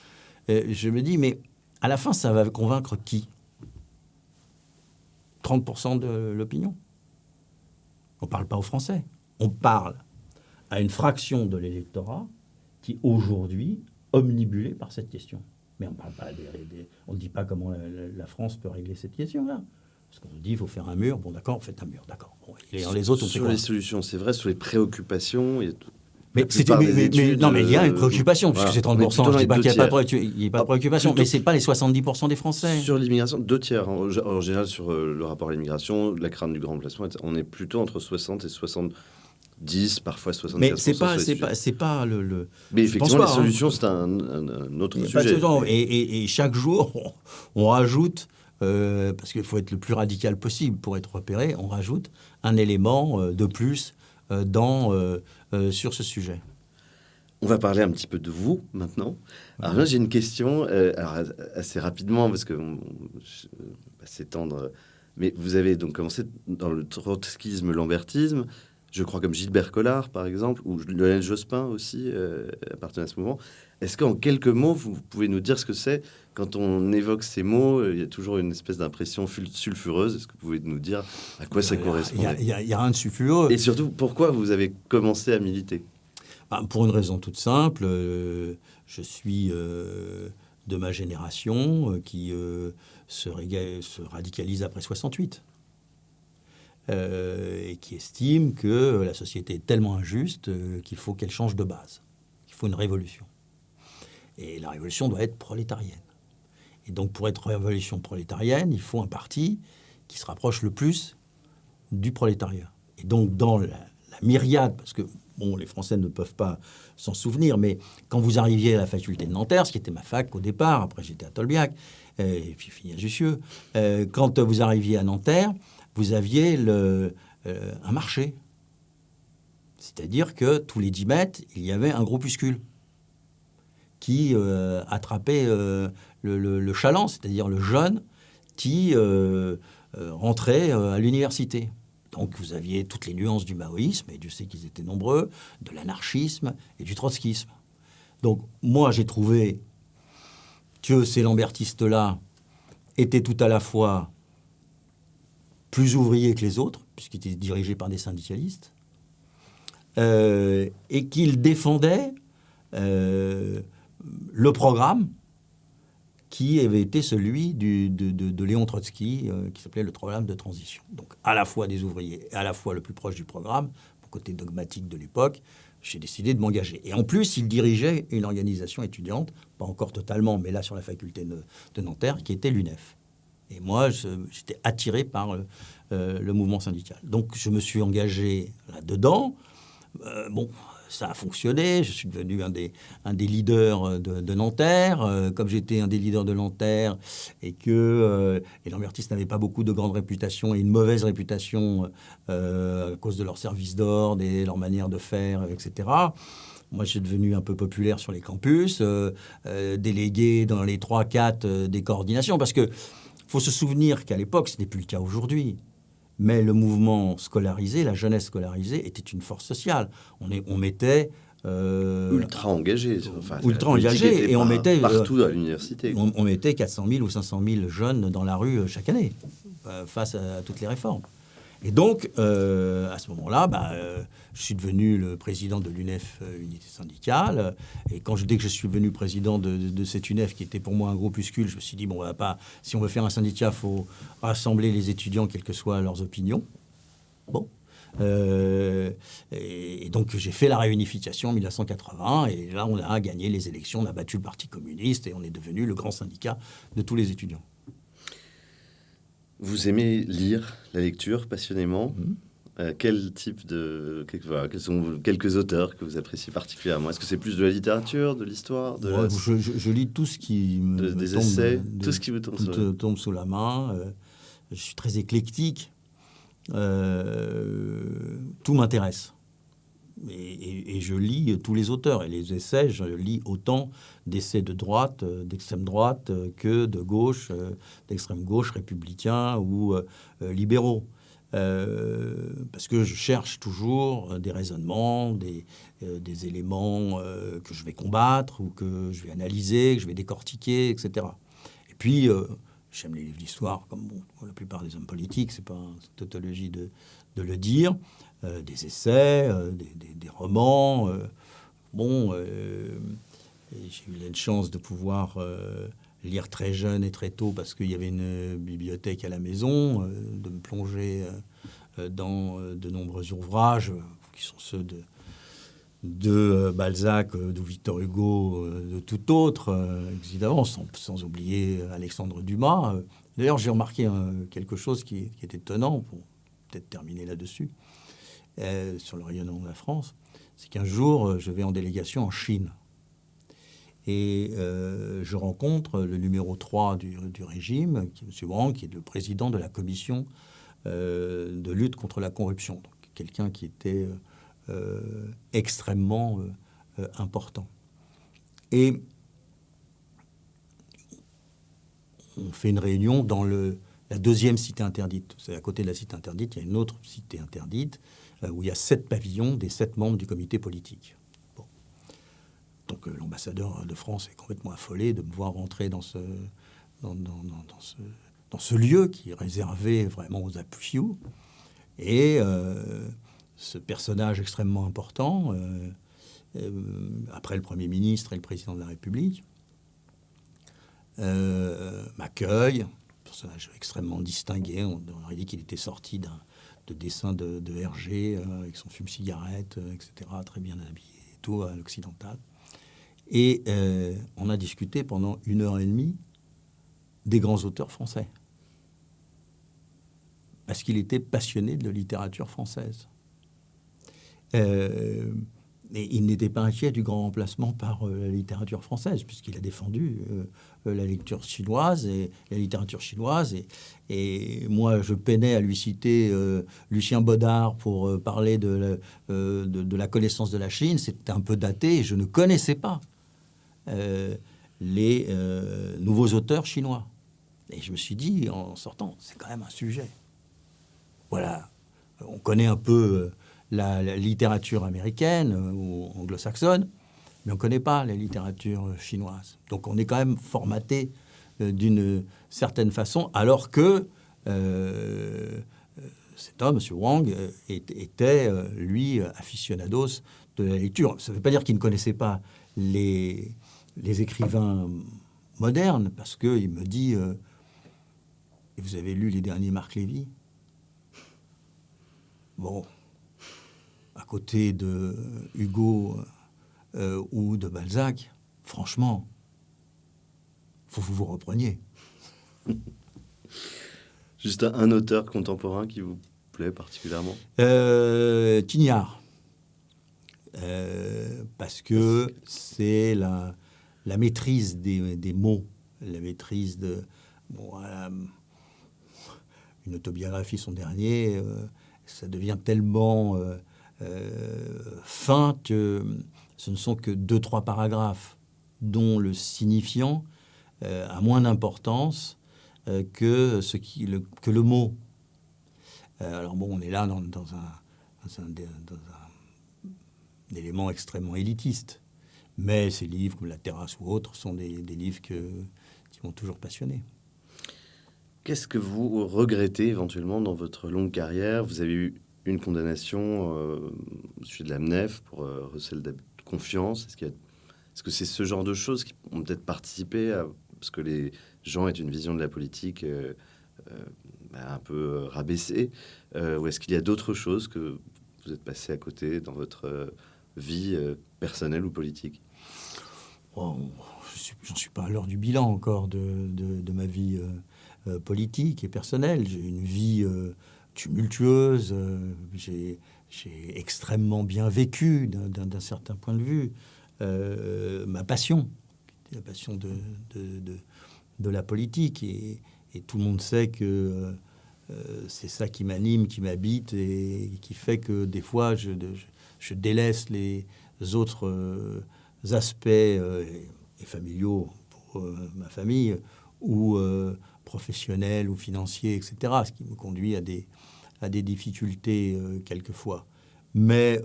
je me dis, mais à la fin, ça va convaincre qui ? 30% de l'opinion. On ne parle pas aux Français. On parle à une fraction de l'électorat qui, aujourd'hui, omnibulée par cette question. Mais on ne parle pas on ne dit pas comment la France peut régler cette question-là. Parce qu'on nous dit, il faut faire un mur. Bon, d'accord, faites un mur, d'accord. Bon, et les autres, on fait sur quoi ? les solutions, c'est vrai, sur les préoccupations... Mais il y a une préoccupation, puisque c'est 30%. Je ne dis pas qu'il n'y a pas de préoccupation, mais ce n'est pas les 70% des Français. Sur l'immigration, 2 tiers. En général, sur le rapport à l'immigration, la crainte du grand remplacement, on est plutôt entre 60 et 70, parfois 75%. Mais c'est pas le... Mais effectivement, les solutions, c'est un autre sujet. Et chaque jour, on rajoute, parce qu'il faut être le plus radical possible pour être repéré, on rajoute un élément de plus sur ce sujet. On va parler un petit peu de vous maintenant. Alors là, j'ai une question, assez rapidement, parce que je ne vais pas s'étendre, mais vous avez donc commencé dans le trotskisme, lambertisme, je crois comme Gilbert Collard, par exemple, ou Lionel Jospin aussi, appartenait à ce mouvement. Est-ce qu'en quelques mots, vous pouvez nous dire ce que c'est ? Quand on évoque ces mots, il y a toujours une espèce d'impression sulfureuse. Est-ce que vous pouvez nous dire à quoi ça correspond ? Il y a rien de sulfureux. Et surtout, pourquoi vous avez commencé à militer ? Pour une raison toute simple. Je suis de ma génération qui se radicalise après 68. Et qui estime que la société est tellement injuste qu'il faut qu'elle change de base. Il faut une révolution. Et la révolution doit être prolétarienne. Et donc, pour être révolution prolétarienne, il faut un parti qui se rapproche le plus du prolétariat. Et donc, dans la myriade, parce que bon, les Français ne peuvent pas s'en souvenir, mais quand vous arriviez à la faculté de Nanterre, ce qui était ma fac au départ, après j'étais à Tolbiac, et puis fini à Jussieu, quand vous arriviez à Nanterre, vous aviez un marché. C'est-à-dire que tous les 10 mètres, il y avait un groupuscule qui attrapait le chaland, c'est-à-dire le jeune qui rentrait à l'université. Donc vous aviez toutes les nuances du maoïsme, et Dieu sait qu'ils étaient nombreux, de l'anarchisme et du trotskisme. Donc moi, j'ai trouvé que ces lambertistes-là étaient tout à la fois plus ouvriers que les autres, puisqu'ils étaient dirigés par des syndicalistes, et qu'ils défendaient le programme qui avait été celui de Léon Trotsky, qui s'appelait le programme de transition. Donc à la fois des ouvriers et à la fois le plus proche du programme, mon côté dogmatique de l'époque, j'ai décidé de m'engager. Et en plus, il dirigeait une organisation étudiante, pas encore totalement, mais là sur la faculté de Nanterre, qui était l'UNEF. Et moi, j'étais attiré par le mouvement syndical. Donc je me suis engagé là-dedans. Ça a fonctionné. Je suis devenu un des leaders de Nanterre. Comme j'étais un des leaders de Nanterre et que les lambertistes n'avaient pas beaucoup de grande réputation et une mauvaise réputation à cause de leur service d'ordre et leur manière de faire, etc. Moi, je suis devenu un peu populaire sur les campus, délégué dans les 3-4 des coordinations. Parce qu'il faut se souvenir qu'à l'époque, ce n'est plus le cas aujourd'hui. Mais le mouvement scolarisé, la jeunesse scolarisée, était une force sociale. On mettait... ultra engagé. Ultra engagé. Et on mettait... Partout à l'université. On mettait 400 000 ou 500 000 jeunes dans la rue chaque année, face à toutes les réformes. Et donc, à ce moment-là, je suis devenu le président de l'UNEF Unité Syndicale. Et dès que je suis devenu président de cette UNEF, qui était pour moi un groupuscule, je me suis dit, si on veut faire un syndicat, il faut rassembler les étudiants, quelles que soient leurs opinions. Bon. Et donc j'ai fait la réunification en 1980, et là on a gagné les élections, on a battu le Parti communiste, et on est devenu le grand syndicat de tous les étudiants. Vous aimez lire, la lecture, passionnément. Mmh. Quel type de... Voilà, quels sont quelques auteurs que vous appréciez particulièrement? Est-ce que c'est plus de la littérature, de l'histoire, Moi, je lis tout ce qui des tombe, essais, tout ce qui vous tombe sous la main. Je suis très éclectique. Tout m'intéresse. Et je lis tous les auteurs. Et les essais, je lis autant d'essais de droite, d'extrême droite, que de gauche, d'extrême gauche, républicains ou libéraux. Parce que je cherche toujours des raisonnements, des éléments que je vais combattre ou que je vais analyser, que je vais décortiquer, etc. Et puis, j'aime les livres d'histoire, comme la plupart des hommes politiques, c'est pas une tautologie de le dire. Des essais, des romans. J'ai eu la chance de pouvoir lire très jeune et très tôt parce qu'il y avait une bibliothèque à la maison, de me plonger dans de nombreux ouvrages qui sont ceux de Balzac, de Victor Hugo, de tout autre, évidemment, sans oublier Alexandre Dumas. D'ailleurs, j'ai remarqué quelque chose qui est étonnant, pour peut-être terminer là-dessus, sur le rayonnement de la France, c'est qu'un jour, je vais en délégation en Chine. Et je rencontre le numéro 3 du régime, qui est M. Wang, qui est le président de la commission de lutte contre la corruption. Donc, quelqu'un qui était extrêmement important. Et on fait une réunion dans la deuxième cité interdite. C'est à côté de la cité interdite, il y a une autre cité interdite où il y a 7 pavillons des 7 membres du comité politique. Bon. Donc l'ambassadeur de France est complètement affolé de me voir rentrer dans ce lieu qui est réservé vraiment aux appuis. Et ce personnage extrêmement important, après le Premier ministre et le Président de la République, m'accueille. Personnage extrêmement distingué. On aurait dit qu'il était sorti de dessin de Hergé, avec son fume-cigarette, etc., très bien habillé, tout à l'occidental. Et on a discuté pendant 1h30 des grands auteurs français. Parce qu'il était passionné de la littérature française. Et il n'était pas inquiet du grand remplacement par la littérature française, puisqu'il a défendu la lecture chinoise et la littérature chinoise. Et moi, je peinais à lui citer Lucien Baudard pour parler de la connaissance de la Chine. C'était un peu daté et je ne connaissais pas les nouveaux auteurs chinois. Et je me suis dit, en sortant, c'est quand même un sujet. Voilà, on connaît un peu la littérature américaine ou anglo-saxonne, mais on ne connaît pas la littérature chinoise. Donc on est quand même formaté d'une certaine façon, alors que cet homme, M. Wang, était, lui, aficionados de la lecture. Ça ne veut pas dire qu'il ne connaissait pas les écrivains modernes, parce qu'il me dit vous avez lu les derniers Marc Lévy? Bon, à côté de Hugo ou de Balzac, franchement, faut que vous vous repreniez. Juste un auteur contemporain qui vous plaît particulièrement? Quignard. Parce que c'est la maîtrise des mots, la maîtrise de... une autobiographie, son dernier, ça devient tellement fin que ce ne sont que 2-3 paragraphes dont le signifiant a moins d'importance que le mot. Alors bon, on est là dans un élément extrêmement élitiste. Mais ces livres, comme La Terrasse ou autres, sont des livres qui m'ont toujours passionné. Qu'est-ce que vous regrettez éventuellement dans votre longue carrière? Vous avez eu une condamnation au sujet de la MNEF pour recel d'abus de confiance. Est-ce que c'est ce genre de choses qui ont peut-être participé à ce que les gens aient une vision de la politique un peu rabaissé, ou est-ce qu'il y a d'autres choses que vous êtes passé à côté dans votre vie personnelle ou politique? Oh, j'en suis pas à l'heure du bilan encore de ma vie politique et personnelle. J'ai une vie tumultueuse. J'ai extrêmement bien vécu d'un certain point de vue. Ma passion, la passion de la politique. Et tout le monde sait que c'est ça qui m'anime, qui m'habite et qui fait que des fois, je délaisse les autres aspects et familiaux pour ma famille ou professionnels ou financiers, etc. Ce qui me conduit à des difficultés quelquefois. Mais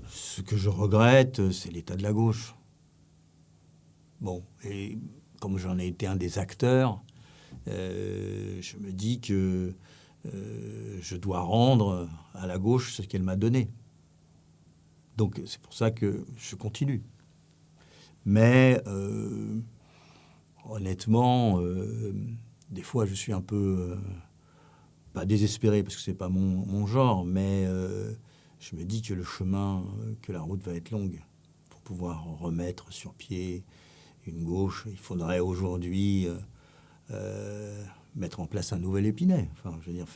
ce que je regrette, c'est l'état de la gauche. Bon, et comme j'en ai été un des acteurs, je me dis que je dois rendre à la gauche ce qu'elle m'a donné. Donc c'est pour ça que je continue. Mais honnêtement, des fois je suis un peu pas désespéré parce que c'est pas mon genre, mais je me dis que le chemin, que la route va être longue pour pouvoir remettre sur pied une gauche. Il faudrait aujourd'hui mettre en place un nouvel Épinay. Enfin, je veux dire,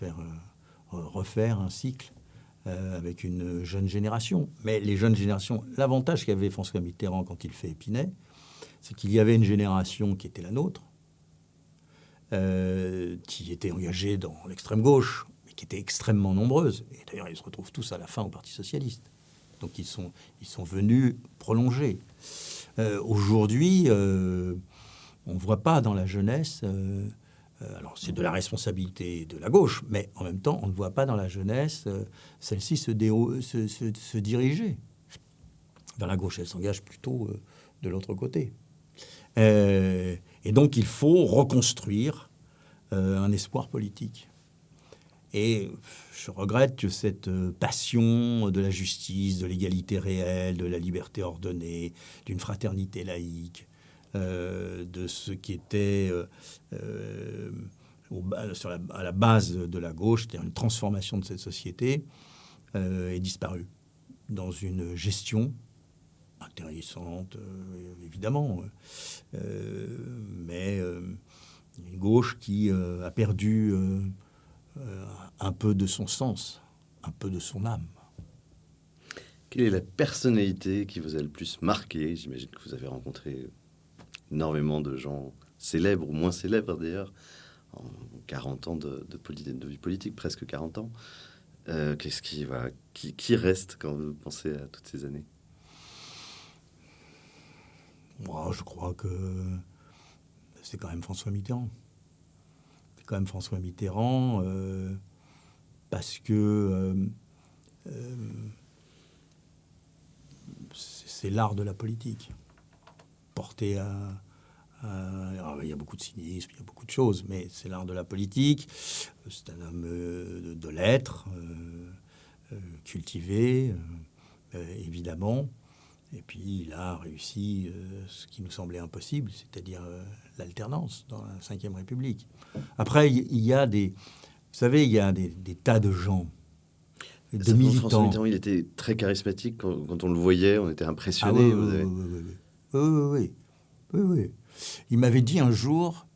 refaire un cycle avec une jeune génération. Mais les jeunes générations, l'avantage qu'avait François Mitterrand quand il fait Épinay, c'est qu'il y avait une génération qui était la nôtre, qui était engagée dans l'extrême gauche, mais qui était extrêmement nombreuse. Et d'ailleurs, ils se retrouvent tous à la fin au Parti socialiste. Donc ils sont venus prolonger. Aujourd'hui, on ne voit pas dans la jeunesse... alors, c'est de la responsabilité de la gauche, mais en même temps, on ne voit pas dans la jeunesse celle-ci se diriger vers la gauche. Elle s'engage plutôt de l'autre côté. Et donc, il faut reconstruire un espoir politique. Et je regrette que cette passion de la justice, de l'égalité réelle, de la liberté ordonnée, d'une fraternité laïque, de ce qui était à la base de la gauche, c'est-à-dire une transformation de cette société, est disparue dans une gestion intéressante, évidemment, mais une gauche qui a perdu un peu de son sens, un peu de son âme. Quelle est la personnalité qui vous a le plus marqué? J'imagine que vous avez rencontré énormément de gens célèbres ou moins célèbres d'ailleurs, en 40 ans de vie politique, presque 40 ans. Qu'est-ce qui reste quand vous pensez à toutes ces années? Moi, je crois que c'est quand même François Mitterrand. C'est quand même François Mitterrand parce que c'est l'art de la politique. Porté alors, il y a beaucoup de cynisme, il y a beaucoup de choses, mais c'est l'art de la politique. C'est un homme de lettres, cultivé, évidemment. Et puis, il a réussi ce qui nous semblait impossible, c'est-à-dire l'alternance dans la Ve République. Après, il y a des... Vous savez, il y a des tas de gens, de militants. François Mitterrand, il était très charismatique. Quand on le voyait, on était impressionné. Oui. Il m'avait dit un jour,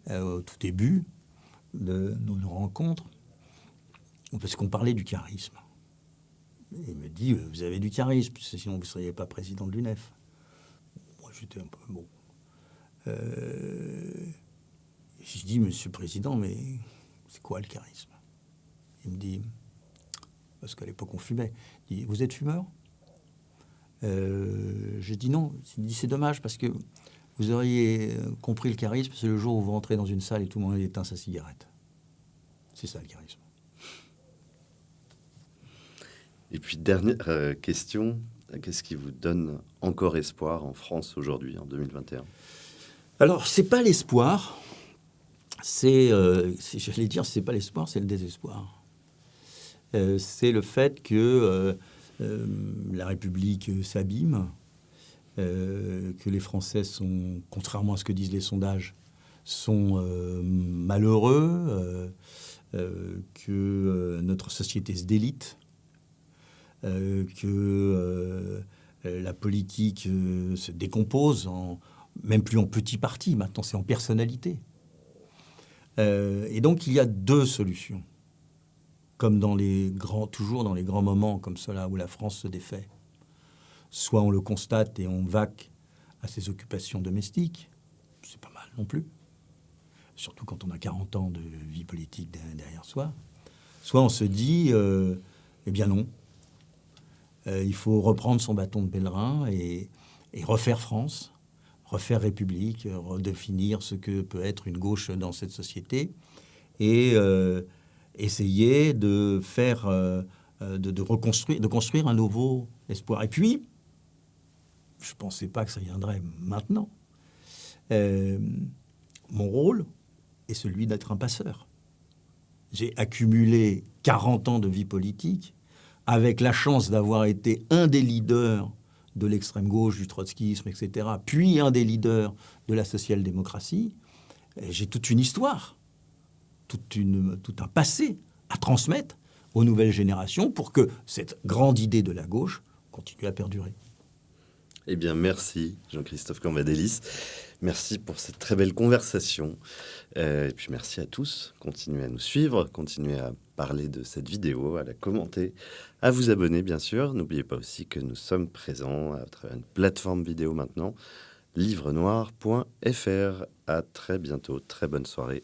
au tout début de nos rencontres, parce qu'on parlait du charisme. Il me dit, vous avez du charisme, sinon vous ne seriez pas président de l'UNEF. Moi, j'étais un peu bon. Je dis, monsieur le président, mais c'est quoi le charisme? Il me dit, parce qu'à l'époque on fumait, il dit, vous êtes fumeur? J'ai dit non. Il dit, c'est dommage parce que vous auriez compris le charisme, c'est le jour où vous rentrez dans une salle et tout le monde éteint sa cigarette. C'est ça le charisme. Et puis, dernière question, qu'est-ce qui vous donne encore espoir en France aujourd'hui, en 2021? Alors, c'est pas l'espoir, j'allais dire, c'est pas l'espoir, c'est le désespoir. C'est le fait que la République s'abîme, que les Français sont, contrairement à ce que disent les sondages, sont malheureux, que notre société se délite, que la politique se décompose, même plus en petits partis, maintenant c'est en personnalité. Et donc il y a deux solutions, comme toujours dans les grands moments comme cela où la France se défait. Soit on le constate et on vaque à ses occupations domestiques, c'est pas mal non plus, surtout quand on a 40 ans de vie politique derrière soi. Soit on se dit, eh bien non, il faut reprendre son bâton de pèlerin et refaire France, refaire République, redéfinir ce que peut être une gauche dans cette société et essayer de faire, de construire un nouveau espoir. Et puis, je ne pensais pas que ça viendrait maintenant. Mon rôle est celui d'être un passeur. J'ai accumulé 40 ans de vie politique avec la chance d'avoir été un des leaders de l'extrême gauche, du trotskisme, etc., puis un des leaders de la social-démocratie. J'ai toute une histoire, tout un passé à transmettre aux nouvelles générations pour que cette grande idée de la gauche continue à perdurer. Eh bien, merci Jean-Christophe Cambadélis. Merci pour cette très belle conversation. Et puis merci à tous. Continuez à nous suivre, continuez à parler de cette vidéo, à la commenter, à vous abonner bien sûr. N'oubliez pas aussi que nous sommes présents à travers une plateforme vidéo maintenant, livrenoir.fr. À très bientôt, très bonne soirée.